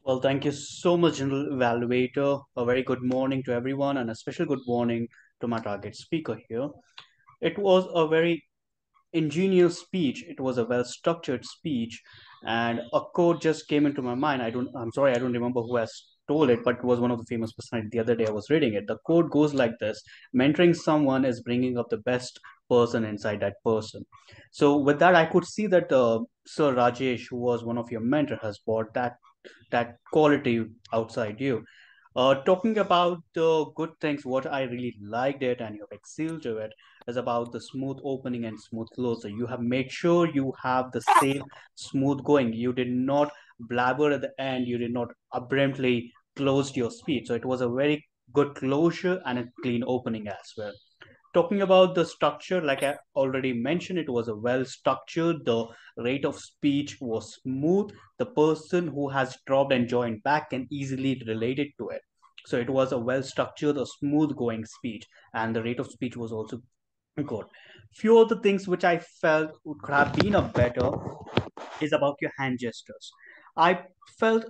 Well, thank you so much, General Evaluator. A very good morning to everyone, and a special good morning to my target speaker here. It was a very ingenious speech. It was a well-structured speech, and a quote just came into my mind. I'm sorry, I don't remember who has told it, but it was one of the famous personalities. The other day I was reading it. The quote goes like this: mentoring someone is bringing up the best person inside that person. So with that, I could see that Sir Rajesh, who was one of your mentor, has brought that quality outside you. Talking about the good things, what I really liked it and you have excelled to it is about the smooth opening and smooth close. So you have made sure you have the same smooth going. You did not blabber at the end. You did not abruptly closed your speech. So it was a very good closure and a clean opening as well. Talking about the structure, like I already mentioned, it was a well structured. The rate of speech was smooth. The person who has dropped and joined back can easily relate it to it. So it was a well structured, a smooth going speech, and the rate of speech was also good. Few of the things which I felt could have been a better is about your hand gestures. I felt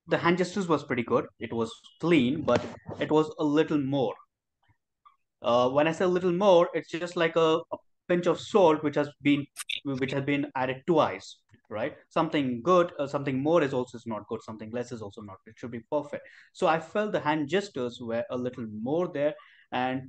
the hand gestures was pretty good. It was clean, but it was a little more. When I say a little more, it's just like a pinch of salt which has been added twice, right? Something good, something more is also not good. Something less is also not good. It should be perfect. So I felt the hand gestures were a little more there, and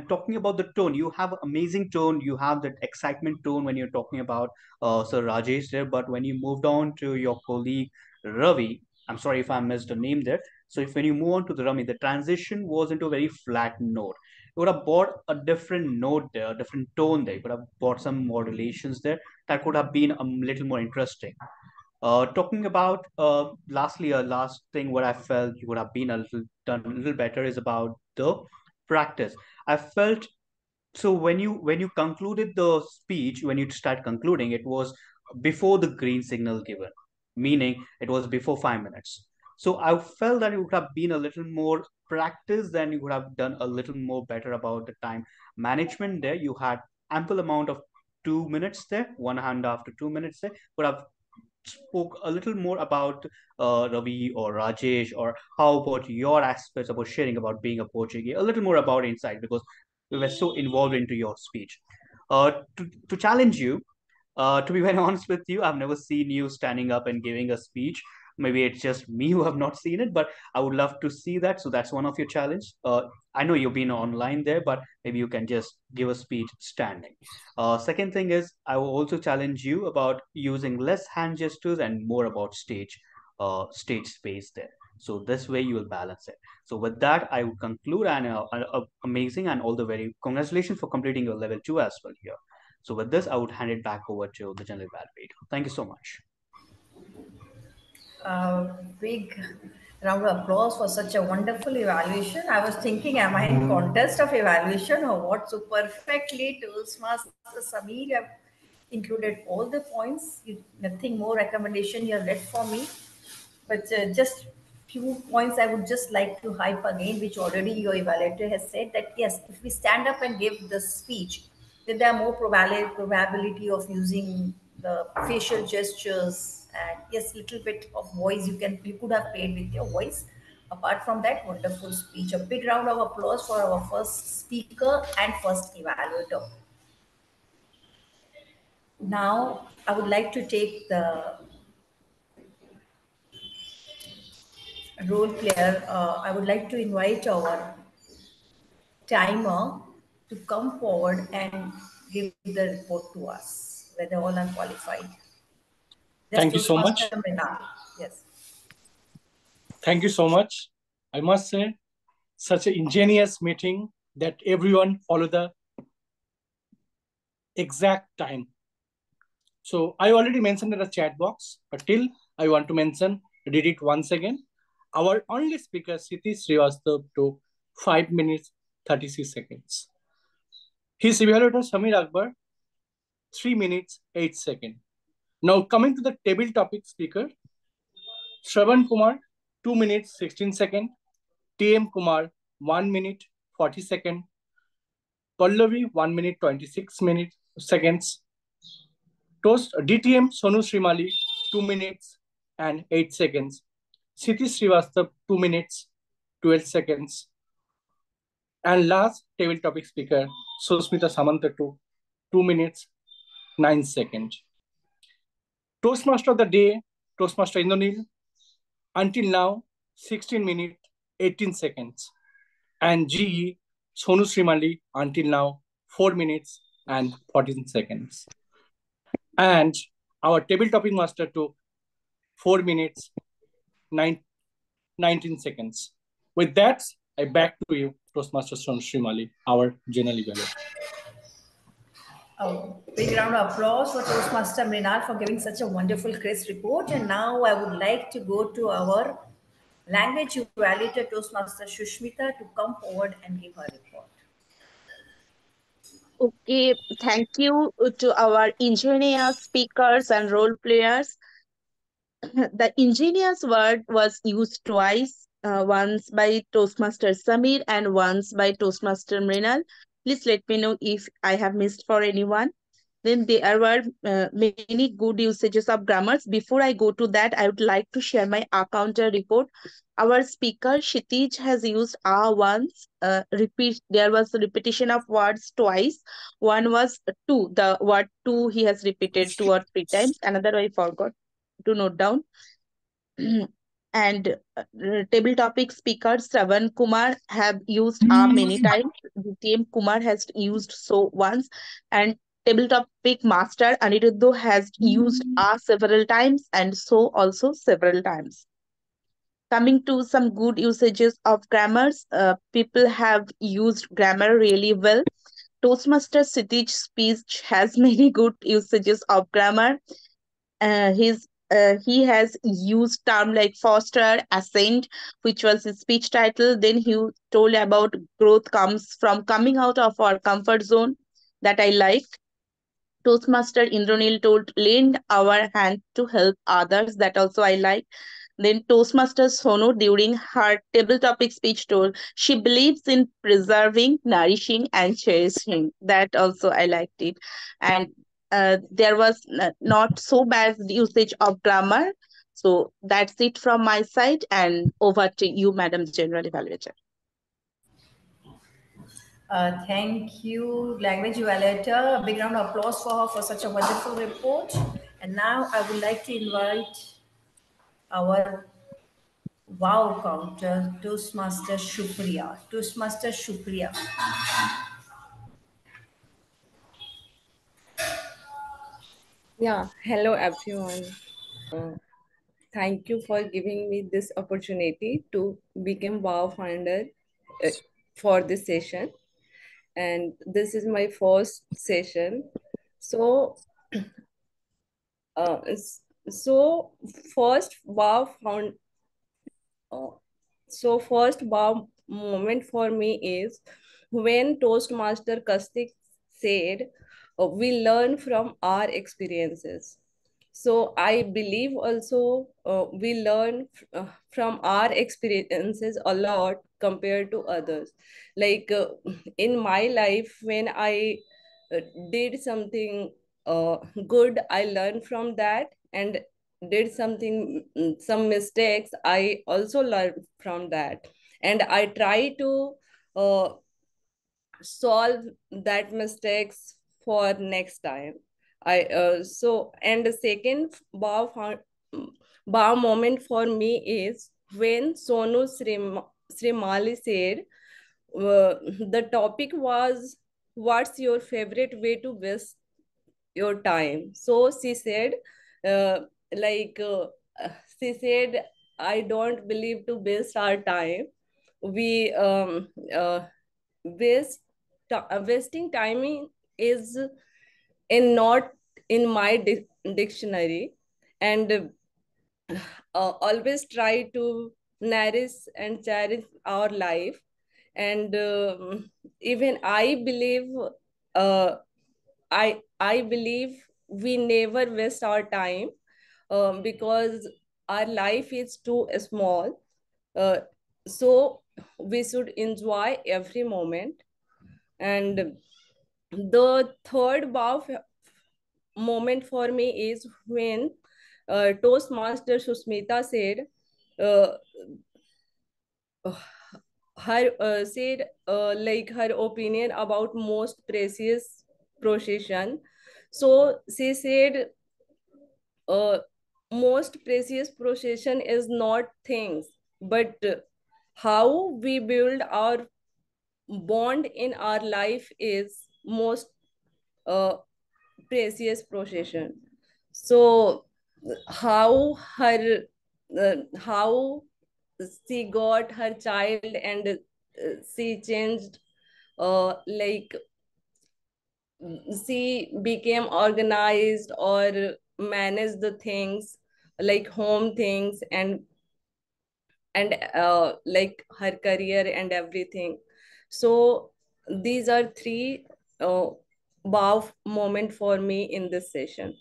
talking about the tone, you have amazing tone. You have that excitement tone when you're talking about Sir Rajesh there. But when you moved on to your colleague Ravi, I'm sorry if I missed a name there. So if when you move on to the Ravi, the transition was into a very flat note. You would have brought a different note there, a different tone there. You could have brought some modulations there that could have been a little more interesting. Talking about lastly, a last thing what I felt you would have been done a little better is about the practice. I felt so when you concluded the speech, when you start concluding, it was before the green signal given, meaning it was before 5 minutes. So I felt that it would have been a little more practice, then you would have done a little more better about the time management there. You had ample amount of 2 minutes there, 1.5 to 2 minutes there, would have spoke a little more about Ravi or Rajesh, or how about your aspects about sharing about being a Portuguese, a little more about insight, because we were so involved into your speech. To challenge you, to be very honest with you, I've never seen you standing up and giving a speech. Maybe it's just me who have not seen it, but I would love to see that. So that's one of your challenge. I know you've been online there, but maybe you can just give a speech standing. Second thing is, I will also challenge you about using less hand gestures and more about stage space there. So this way you will balance it. So with that, I would conclude, and amazing, and all the very congratulations for completing your level 2 as well here. So with this, I would hand it back over to the general evaluator. Thank you so much. Big round of applause for such a wonderful evaluation. I was thinking, am I in contest of evaluation or what? So perfectly, Toastmaster Samir, you have included all the points. Nothing more recommendation you have left for me. But just few points I would just like to hype again, which already your evaluator has said that yes, if we stand up and give the speech, then there are more probability of using the facial gestures, and yes, little bit of voice you could have played with your voice. Apart from that, wonderful speech. A big round of applause for our first speaker and first evaluator. Now I would like to take the role player. I would like to invite our timer to come forward and give the report to us, whether all are qualified. Thank you so much. Yes. Thank you so much. I must say, such an ingenious meeting that everyone follow the exact time. So I already mentioned in the chat box, but still I want to mention, read it once again. Our only speaker, Siti Srivastava, took 5 minutes, 36 seconds. His evaluator, Samir Akbar, 3 minutes, 8 seconds. Now coming to the table topic speaker, Shravan Kumar, 2 minutes, 16 seconds. TM Kumar, 1 minute, 40 seconds. Pallavi, 1 minute, 26 seconds. Toast DTM Sonu Srimali, 2 minutes and 8 seconds. Siti Srivastava, 2 minutes, 12 seconds. And last table topic speaker, Susmita Samanta, 2 minutes, 9 seconds. Toastmaster of the day, Toastmaster Indranil, until now, 16 minutes, 18 seconds. And GE Sonu Srimali, until now, 4 minutes and 14 seconds. And our table topic master took 4 minutes, 19 seconds. With that, I back to you, Toastmaster Sonu Srimali, our general evaluator. A big round of applause for Toastmaster Mrinal for giving such a wonderful, crisp report. And now I would like to go to our language evaluator, Toastmaster Shushmita, to come forward and give her report. Okay, thank you to our engineers, speakers, and role players. The engineer's word was used twice, once by Toastmaster Samir and once by Toastmaster Mrinal. Please let me know if I have missed for anyone. Then there were many good usages of grammars. Before I go to that, I would like to share my counter report. Our speaker Kshitij has used once. There was a repetition of words twice. One was to. The word to he has repeated 2 or 3 times. Another I forgot to note down. And table topic speaker Shravan Kumar have used many times. DTM Kumar has used so once, and table topic master Aniruddha has used several times, and so also several times. Coming to some good usages of grammars, people have used grammar really well. Toastmaster Kshitij's speech has many good usages of grammar. He has used term like foster, ascend, which was his speech title. Then he told about growth comes from coming out of our comfort zone, that I like. Toastmaster Indranil told lend our hand to help others, that also I like. Then Toastmaster Sonu during her table topic speech told she believes in preserving, nourishing, and cherishing. That also I liked it. And there was not so bad usage of grammar. So that's it from my side, and over to you, Madam General Evaluator. Thank you, language evaluator. A big round of applause for her for such a wonderful report. And now I would like to invite our wow counter, Toastmaster Shupriya. Toastmaster Shupriya. Yeah, hello everyone. Thank you for giving me this opportunity to become Wow Finder for this session. And this is my first session. So, so first wow found. So first wow moment for me is when Toastmaster Kastik said, we learn from our experiences. So I believe also we learn from our experiences a lot compared to others. Like in my life, when I uh, did something good, I learned from that, and did some mistakes, I also learned from that, and I try to uh, solve that mistakes for next time. I so and the second wow moment for me is when Sonu Srimali said, the topic was, what's your favorite way to waste your time? So she said, uh, like she said, I don't believe to waste our time. We waste wasting time is in not in my dictionary, and always try to nourish and cherish our life. And even I believe, uh, I believe we never waste our time, because our life is too small. uh, so we should enjoy every moment. And the third wow moment for me is when Toastmaster Susmita said, uh, her said like her opinion about most precious procession. So she said, uh, most precious procession is not things, but how we build our bond in our life is most uh, precious procession. So how she got her child, and she changed, like she became organized or managed the things, like home things, and like her career and everything. So these are three wow moment for me in this session.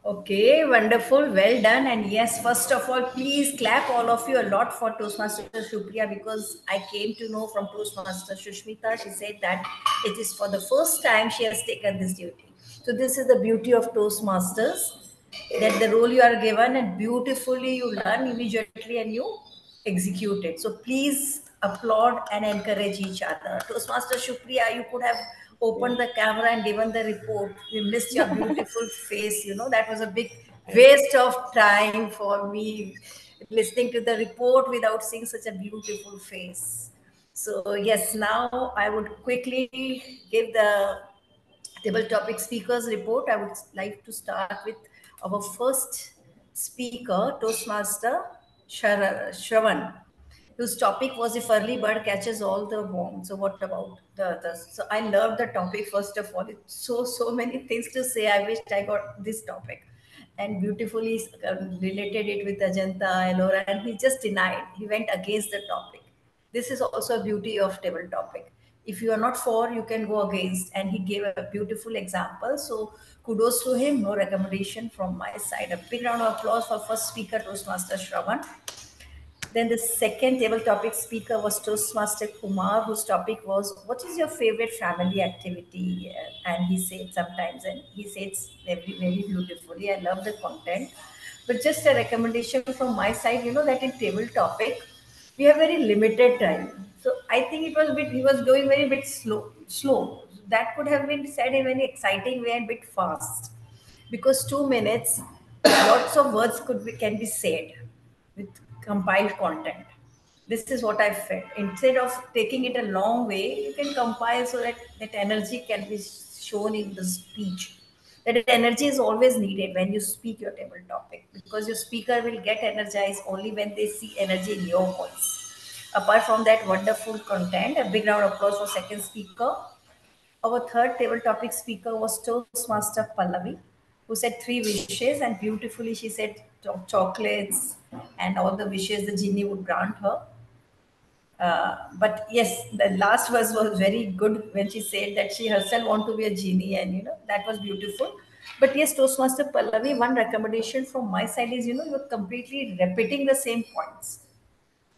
Okay, wonderful. Well done. And yes, first of all, please clap all of you a lot for Toastmaster Supriya, because I came to know from Toastmaster Shushmita. She said that it is for the first time she has taken this duty. So, this is the beauty of Toastmasters, that the role you are given and beautifully you learn immediately and you execute it. So, please applaud and encourage each other. Toastmaster Supriya, you could have opened the camera and given the report. We missed your beautiful face. You know, that was a big waste of time for me, listening to the report without seeing such a beautiful face. So, yes, now I would quickly give the table topic speakers report. I would like to start with our first speaker, Toastmaster Shravan, whose topic was if early bird catches all the worm. So what about the so I love the topic. First of all, it's so many things to say. I wished I got this topic, and beautifully related it with Ajanta, Ellora, and he just denied. He went against the topic. This is also a beauty of table topic. If you are not for, you can go against, and he gave a beautiful example. So kudos to him. No recommendation from my side. A big round of applause for first speaker, Toastmaster Shravan. Then the second table topic speaker was Toastmaster Kumar, whose topic was, what is your favorite family activity? And he said sometimes, and he said very, very beautifully. I love the content. But just a recommendation from my side, you know that in table topic, we have very limited time. So I think it was a bit, he was going very bit slow. That could have been said in a very exciting way and bit fast. Because 2 minutes, lots of words can be said with compiled content. This is what I felt. Instead of taking it a long way, you can compile so that that energy can be shown in the speech. That energy is always needed when you speak your table topic, because your speaker will get energized only when they see energy in your voice. Apart from that wonderful content, a big round of applause for second speaker. Our third table topic speaker was Toastmaster Pallavi, who said 3 wishes, and beautifully she said chocolates and all the wishes the genie would grant her. But yes, the last verse was very good when she said that she herself want to be a genie, and that was beautiful. But yes, Toastmaster Pallavi, one recommendation from my side is you're completely repeating the same points.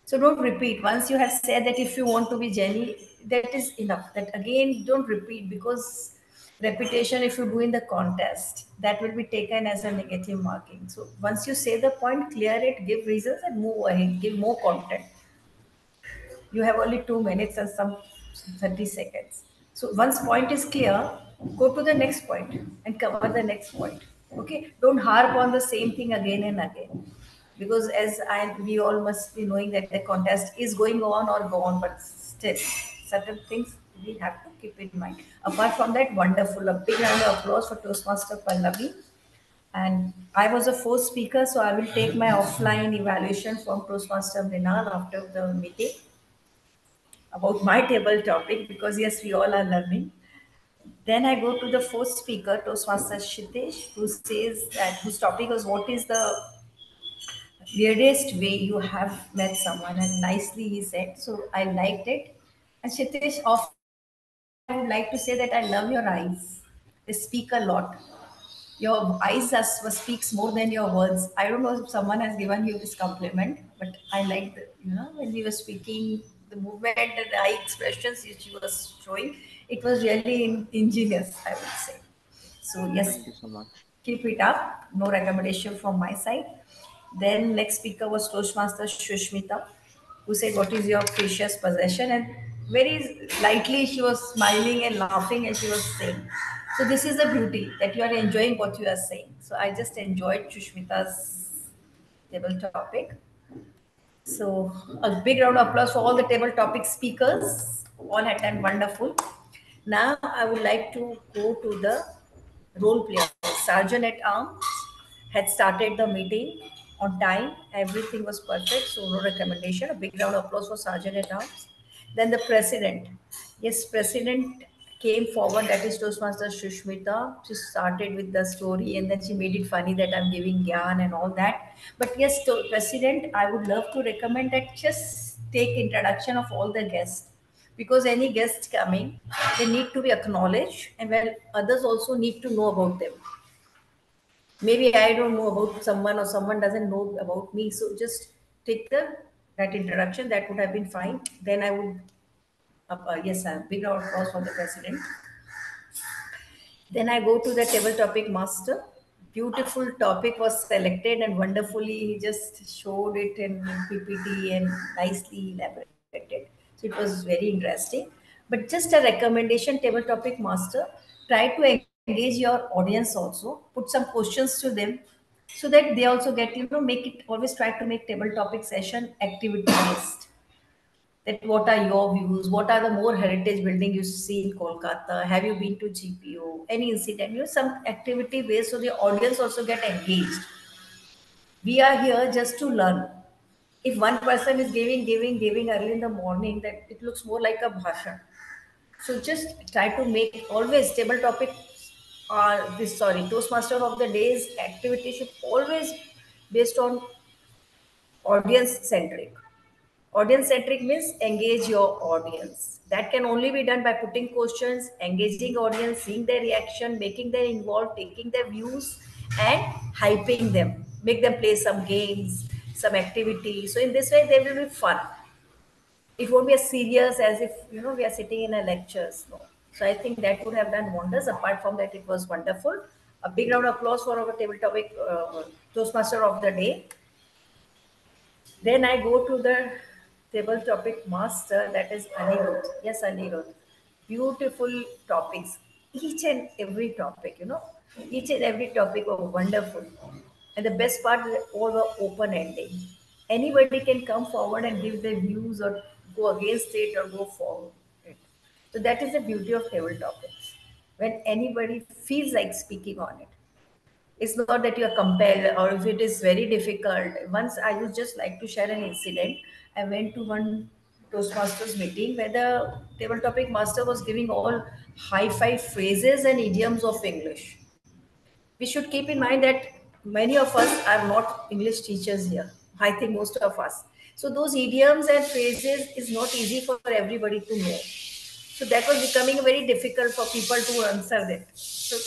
So don't repeat. Once you have said that if you want to be Jenny, that is enough. That again, don't repeat, because repetition, if you do in the contest, that will be taken as a negative marking. So once you say the point, clear it, give reasons, and move ahead. Give more content. You have only 2 minutes and some 30 seconds. So once point is clear, go to the next point and cover the next point. Okay, don't harp on the same thing again and again, because we all must be knowing that the contest is going on or go on, but still certain things we have to keep in mind. Apart from that, wonderful. A big round of applause for Toastmaster Pallavi. And I was a fourth speaker, so I will take my offline evaluation from Toastmaster Mrinal after the meeting about my table topic, because yes, we all are learning. Then I go to the fourth speaker, Toastmaster Shitesh, who says that whose topic was what is the weirdest way you have met someone, and nicely he said. So I liked it. And Shitesh, I would like to say that I love your eyes. They speak a lot. Your eyes speaks more than your words. I don't know if someone has given you this compliment, but I like when we were speaking, the movement and the eye expressions which you were showing, it was really ingenious, I would say. So yes, Thank you so much. keep it up. No recommendation from my side. Then next speaker was Toastmaster Shushmita, who said, "What is your precious possession?" And very lightly she was smiling and laughing, and she was saying. So this is the beauty, that you are enjoying what you are saying. So I just enjoyed Shushmita's table topic. So a big round of applause for all the table topic speakers. All had done wonderful. Now I would like to go to the role player. Sergeant at Arms had started the meeting on time. Everything was perfect. So no recommendation. A big round of applause for Sergeant at Arms. Then the president. Yes, president came forward. That is Toastmaster Shushmita. She started with the story, and then she made it funny that I'm giving gyan and all that. But yes, to president, I would love to recommend that just take introduction of all the guests, because any guests coming, they need to be acknowledged, and well, others also need to know about them. Maybe I don't know about someone or someone doesn't know about me, so just take that introduction. That would have been fine. Then I would yes, a big round of applause for the president. Then I go to the table topic master. Beautiful topic was selected, and wonderfully he just showed it in PPT and nicely elaborated. So it was very interesting. But just a recommendation, table topic master, try to engage your audience also. Put some questions to them, so that they also get, make it, always try to make table topic session activity based. That what are your views, what are the more heritage building you see in Kolkata, have you been to GPO, any incident, some activity based, so the audience also get engaged. We are here just to learn. If one person is giving early in the morning, that it looks more like a bhashan. So just try to make always table topic Toastmaster of the day's activity should always based on audience centric. Audience centric means engage your audience. That can only be done by putting questions, engaging audience, seeing their reaction, making them involved, taking their views, and hyping them. Make them play some games, some activity. So in this way, they will be fun. It won't be as serious as if we are sitting in a lectures. No. So I think that would have done wonders. Apart from that, it was wonderful. A big round of applause for our table topic Toastmaster of the day. Then I go to the table topic master, that is Anirudh. Yes, Anirudh. Beautiful topics. Each and every topic, each and every topic were wonderful. And the best part is all were open ending. Anybody can come forward and give their views or go against it or go forward. So that is the beauty of table topics. When anybody feels like speaking on it. It's not that you are compelled, or if it is very difficult. Once I would just like to share an incident. I went to one Toastmasters meeting where the table topic master was giving all high-five phrases and idioms of English. We should keep in mind that many of us are not English teachers here. I think most of us. So those idioms and phrases is not easy for everybody to know. So that was becoming very difficult for people to answer that. So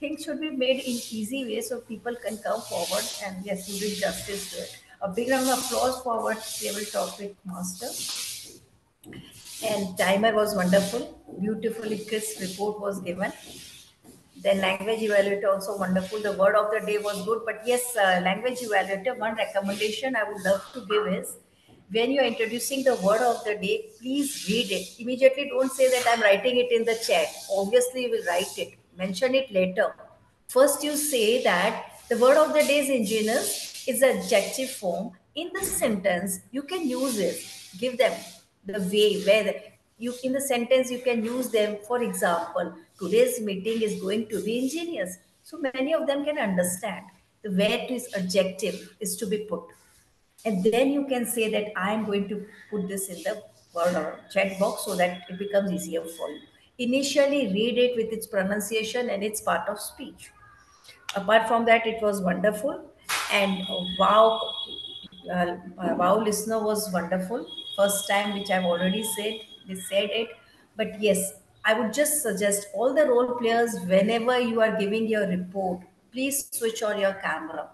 things should be made in easy way so people can come forward, and yes, you did justice to it. A big round of applause for what table topic master. And timer was wonderful. Beautifully crisp report was given. Then language evaluator also wonderful. The word of the day was good, but yes, language evaluator, one recommendation I would love to give is when you're introducing the word of the day, please read it. Immediately don't say that I'm writing it in the chat. Obviously, you will write it. Mention it later. First, you say that the word of the day is ingenious, is the adjective form. In the sentence, you can use it. Give them the way where you in the sentence you can use them. For example, today's meeting is going to be ingenious. So many of them can understand the where to is adjective is to be put. And then you can say that I am going to put this in the word or chat box so that it becomes easier for you. Initially, read it with its pronunciation and its part of speech. Apart from that, it was wonderful. And wow listener was wonderful. First time, which I've already said, they said it. But yes, I would just suggest all the role players, whenever you are giving your report, please switch on your camera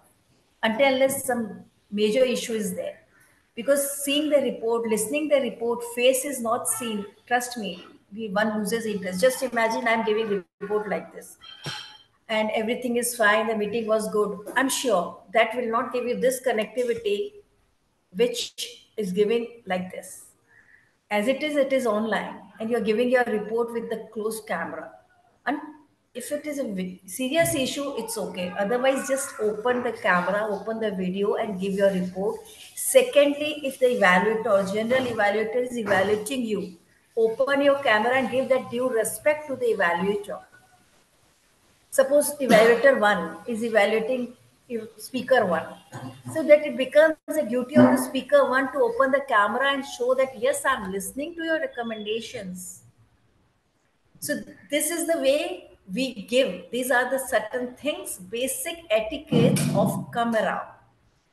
until unless some major issue is there. Because seeing the report, listening the report, face is not seen. Trust me, one loses interest. Just imagine I'm giving report like this and everything is fine, the meeting was good. I'm sure that will not give you this connectivity which is giving like this. As it is online, and you're giving your report with the closed camera. And if it is a serious issue, it's okay. Otherwise, just open the camera, open the video, and give your report. Secondly, if the evaluator, general evaluator, is evaluating you, open your camera and give that due respect to the evaluator. Suppose evaluator 1 is evaluating speaker 1. So that it becomes a duty of the speaker 1 to open the camera and show that, yes, I'm listening to your recommendations. So this is the way we give. These are the certain things, basic etiquette of camera.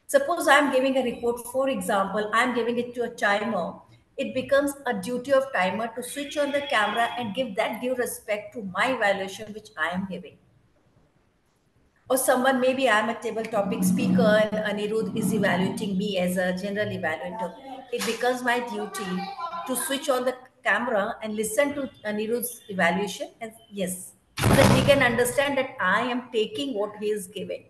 Suppose I'm giving a report, for example, I'm giving it to a timer. It becomes a duty of timer to switch on the camera and give that due respect to my evaluation which I am giving. Or someone, maybe I'm a table topic speaker and Anirudh is evaluating me as a general evaluator. It becomes my duty to switch on the camera and listen to Anirudh's evaluation. And yes, so that he can understand that I am taking what he is giving.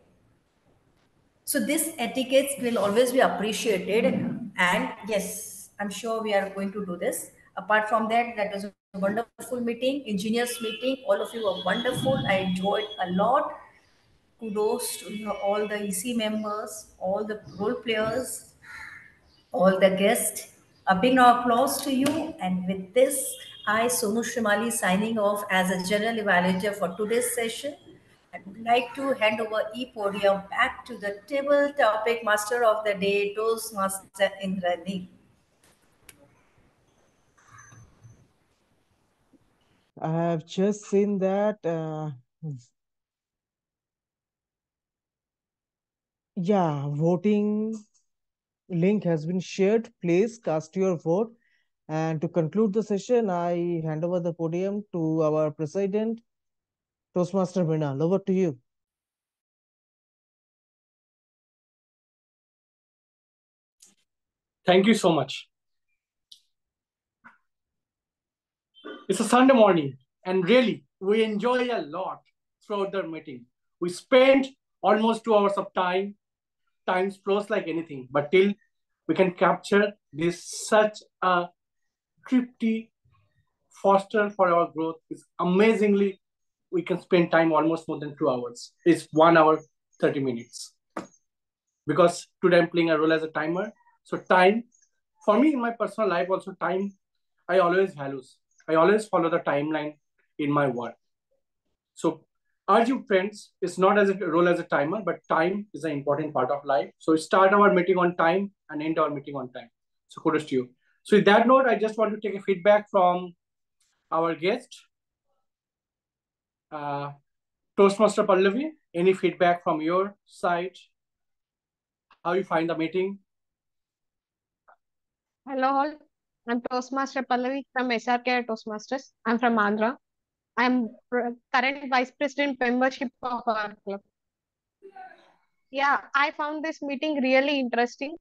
So this etiquette will always be appreciated. And yes, I'm sure we are going to do this. Apart from that, that was a wonderful meeting, engineers meeting. All of you were wonderful. I enjoyed a lot. Kudos to all the EC members, all the role players, all the guests. A big applause to you. And with this, I, Sonu Shrimali, signing off as a general evaluator for today's session. I would like to hand over e-podium back to the table topic master of the day, Toastmaster Indrani. I have just seen that. Yeah, voting link has been shared. Please cast your vote. And to conclude the session, I hand over the podium to our president, Toastmaster Mrinal. Over to you. Thank you so much. It's a Sunday morning, and really, we enjoy a lot throughout the meeting. We spent almost 2 hours of time. Time flows like anything, but till we can capture this such a thrifty foster for our growth is amazingly. We can spend time almost more than 2 hours. It's 1 hour 30 minutes. Because today I'm playing a role as a timer. So time, for me in my personal life also, time I always values. I always follow the timeline in my work. So urge you friends, it's not as a role as a timer, but time is an important part of life. So start our meeting on time and end our meeting on time. So kudos to you. So with that note, I just want to take a feedback from our guest, Toastmaster Pallavi. Any feedback from your side? How you find the meeting? Hello all. I'm Toastmaster Pallavi from SRK Toastmasters. I'm from Andhra. I'm current Vice President membership of our club. Yeah, I found this meeting really interesting.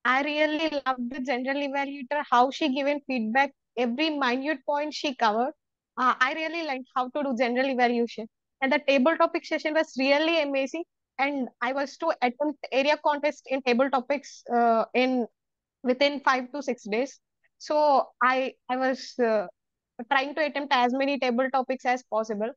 I really loved the general evaluator, how she given feedback, every minute point she covered. I really liked how to do general evaluation. And the table topic session was really amazing. And I was to attempt area contest in table topics in within 5 to 6 days. So I was trying to attempt as many table topics as possible,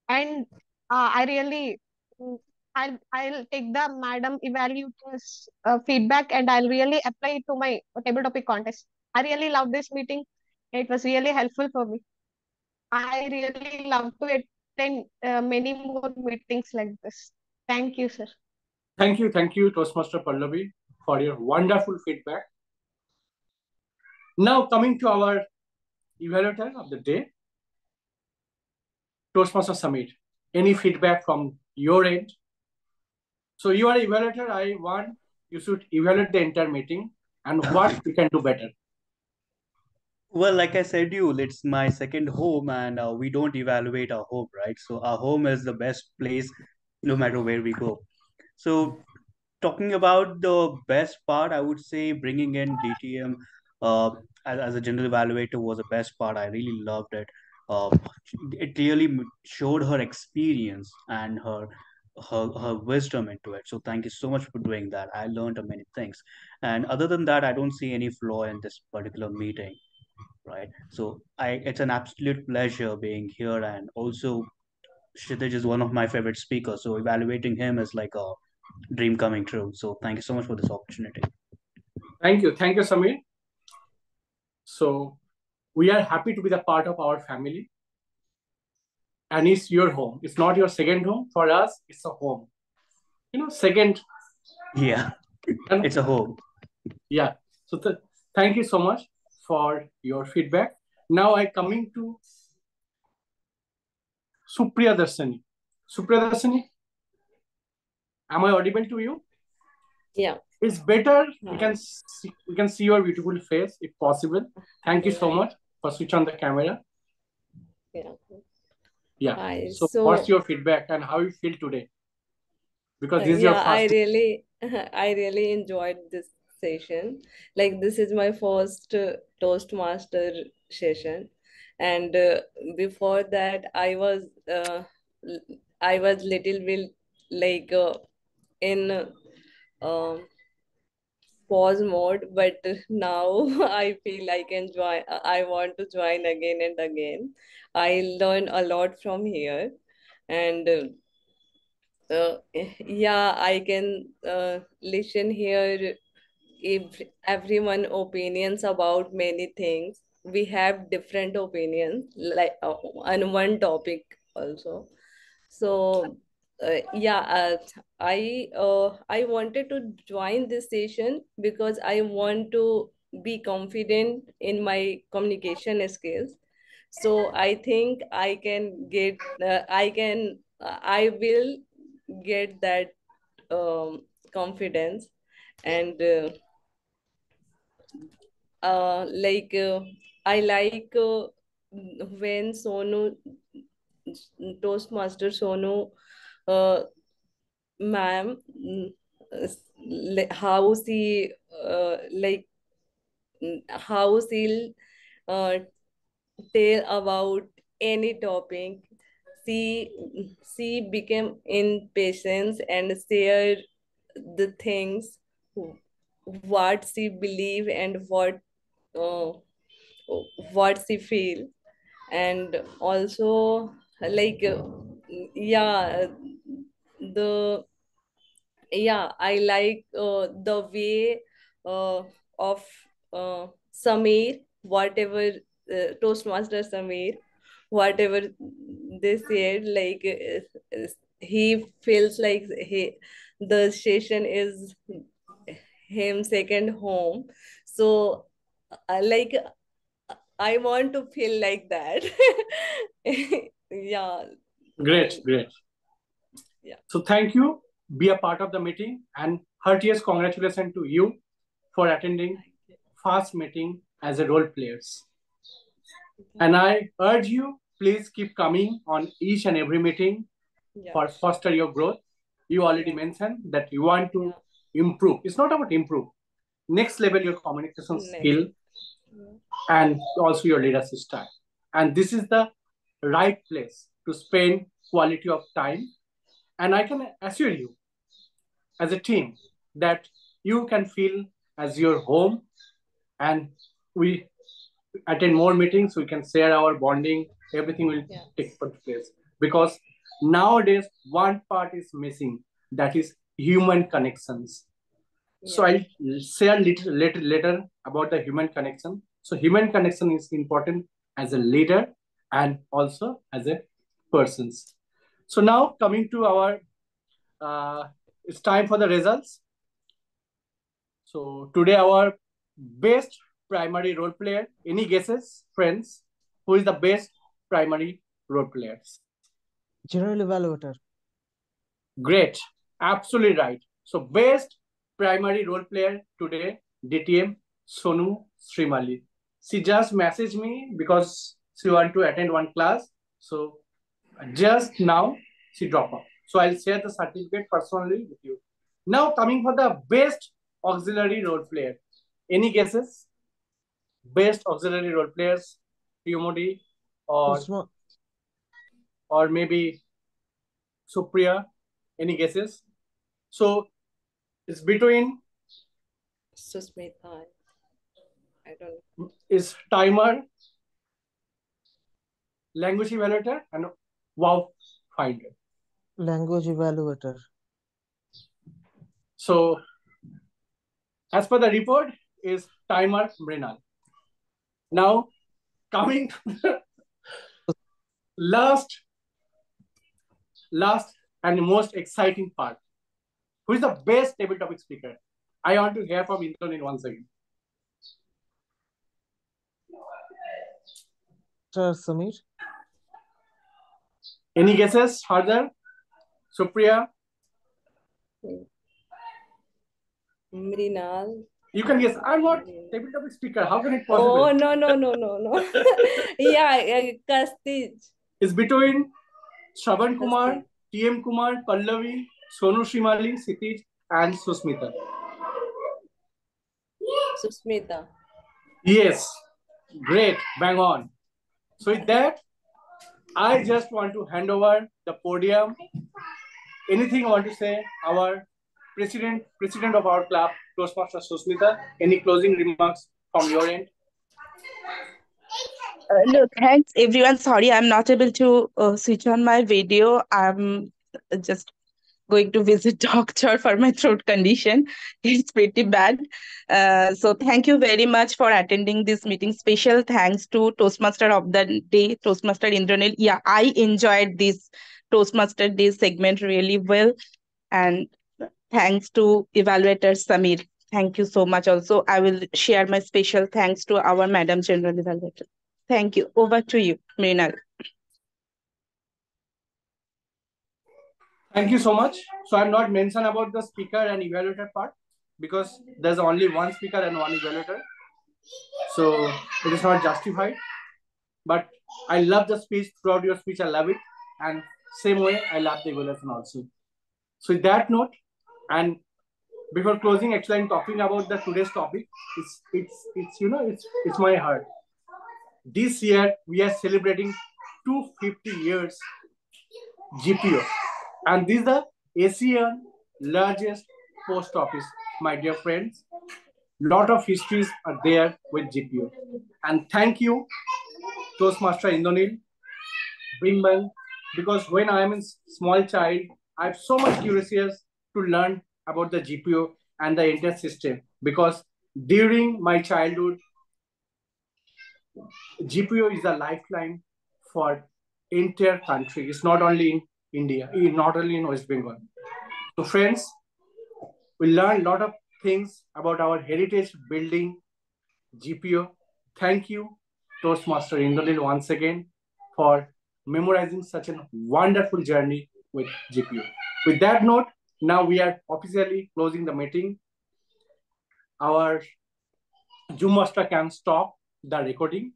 and I really mm, I'll take the madam evaluator's feedback and I'll really apply it to my table topic contest. I really love this meeting. It was really helpful for me. I really love to attend many more meetings like this. Thank you, sir. Thank you, Toastmaster Pallavi, for your wonderful feedback. Now coming to our evaluator of the day, Toastmaster Samir. Any feedback from your end? So you are evaluator. I want you should evaluate the entire meeting and what we can do better. Well, like I said, it's my second home, and we don't evaluate our home, right? So our home is the best place, no matter where we go. So talking about the best part, I would say bringing in DTM as a general evaluator was the best part. I really loved it. Uh, it clearly showed her experience and her wisdom into it. So thank you so much for doing that. I learned many things. And other than that, I don't see any flaw in this particular meeting, right? So it's an absolute pleasure being here, and also Kshitij is one of my favorite speakers. So evaluating him is like a dream coming true. So thank you so much for this opportunity. Thank you, Samir. So we are happy to be the part of our family, and it's your home. It's not your second home. For us, it's a home. Second. Yeah, it's a home. Yeah. So thank you so much for your feedback. Now I coming to Supriya Darsani. Supriya Darsani, am I audible to you? Yeah. It's better. We can see your beautiful face if possible. Thank you so much for switch on the camera. Yeah. Yeah. Hi. So what's your feedback and how you feel today? Because this is your first. I really enjoyed this session. Like, this is my first Toastmaster session, and before that I was little bit like in pause mode, but now I feel I can join. I want to join again and again. I learn a lot from here, and yeah, I can listen here if everyone opinions about many things. We have different opinions like on one topic also. So yeah, I wanted to join this session because I want to be confident in my communication skills. So I think I can get I will get that confidence, and I like when Toastmaster Sonu ma'am how she how she'll uh, tell about any topic. She became impatient and share the things what she believe and uh, what she feel, and also like yeah the I like the way of Samir, whatever Toastmaster Samir, whatever they said, like he feels like the station is him second home. So like I want to feel like that. Yeah. Great. Yeah. So thank you. Be a part of the meeting, and heartiest congratulations to you for attending first meeting as a role players. And I urge you, please keep coming on each and every meeting for foster your growth. You already mentioned that you want to improve. It's not about improve. Next level your communication skill and also your leadership style. And this is the right place to spend quality of time. And I can assure you, as a team, that you can feel as your home, and we attend more meetings, we can share our bonding, everything will take place. Because nowadays, one part is missing, that is human connections. So I'll share later about the human connection. So human connection is important as a leader and also as a persons. So now coming to our, it's time for the results. So today our best primary role player, any guesses, friends? Who is the best primary role players? General evaluator. Great, absolutely right. So best primary role player today, DTM Sonu Srimali. She just messaged me because she want to attend one class. So just now she dropped off. So I'll share the certificate personally with you. Now coming for the best auxiliary role player. Any guesses? Best auxiliary role players, Priyomodi or maybe Supriya. Any guesses? So it's between Susmita. I don't know. Is timer, language evaluator, and wow finder. Language evaluator. So as per the report is timer Mrinal. Now coming to the last and most exciting part. Who is the best table topic speaker? I want to hear from Indranil once again. Sir Samir. Any guesses further? Supriya? Mrinal. You can guess. I'm not table topic speaker. How can it possible? Oh, no. Yeah, Kastij. It's between Shravan Kumar, TM Kumar, Pallavi, Sonu Srimali, Sitij, and Susmita. Susmita. Yes, great, bang on. So with that, I just want to hand over the podium. Anything you want to say? Our president of our club, Toastmaster Susmita. Any closing remarks from your end? No, thanks everyone. Sorry, I'm not able to switch on my video. I'm just going to visit doctor for my throat condition. It's pretty bad. So thank you very much for attending this meeting. Special thanks to Toastmaster of the Day, Toastmaster Indranil. Yeah, I enjoyed this Toastmaster Day segment really well. And thanks to evaluator Samir. Thank you so much. Also, I will share my special thanks to our Madam General Evaluator. Thank you. Over to you, Mrinal. Thank you so much. So I'm not mention about the speaker and evaluator part because there's only one speaker and one evaluator. So it is not justified. But I love the speech. Throughout your speech, I love it. And same way, I love the evaluation also. So with that note, and before closing, actually I'm talking about the today's topic. It's my heart. This year, we are celebrating 250 years GPO. And this is the Asian largest post office, my dear friends. Lot of histories are there with GPO. And thank you, Toastmaster Indranil, Bringman, because when I am a small child, I have so much curious to learn about the GPO and the entire system. Because during my childhood, GPO is a lifeline for entire country. It's not only in India, not only in West Bengal. So friends, we learned a lot of things about our heritage building, GPO. Thank you, Toastmaster Indranil, once again for memorizing such a wonderful journey with GPO. With that note, now we are officially closing the meeting. Our Zoom Master can stop the recording.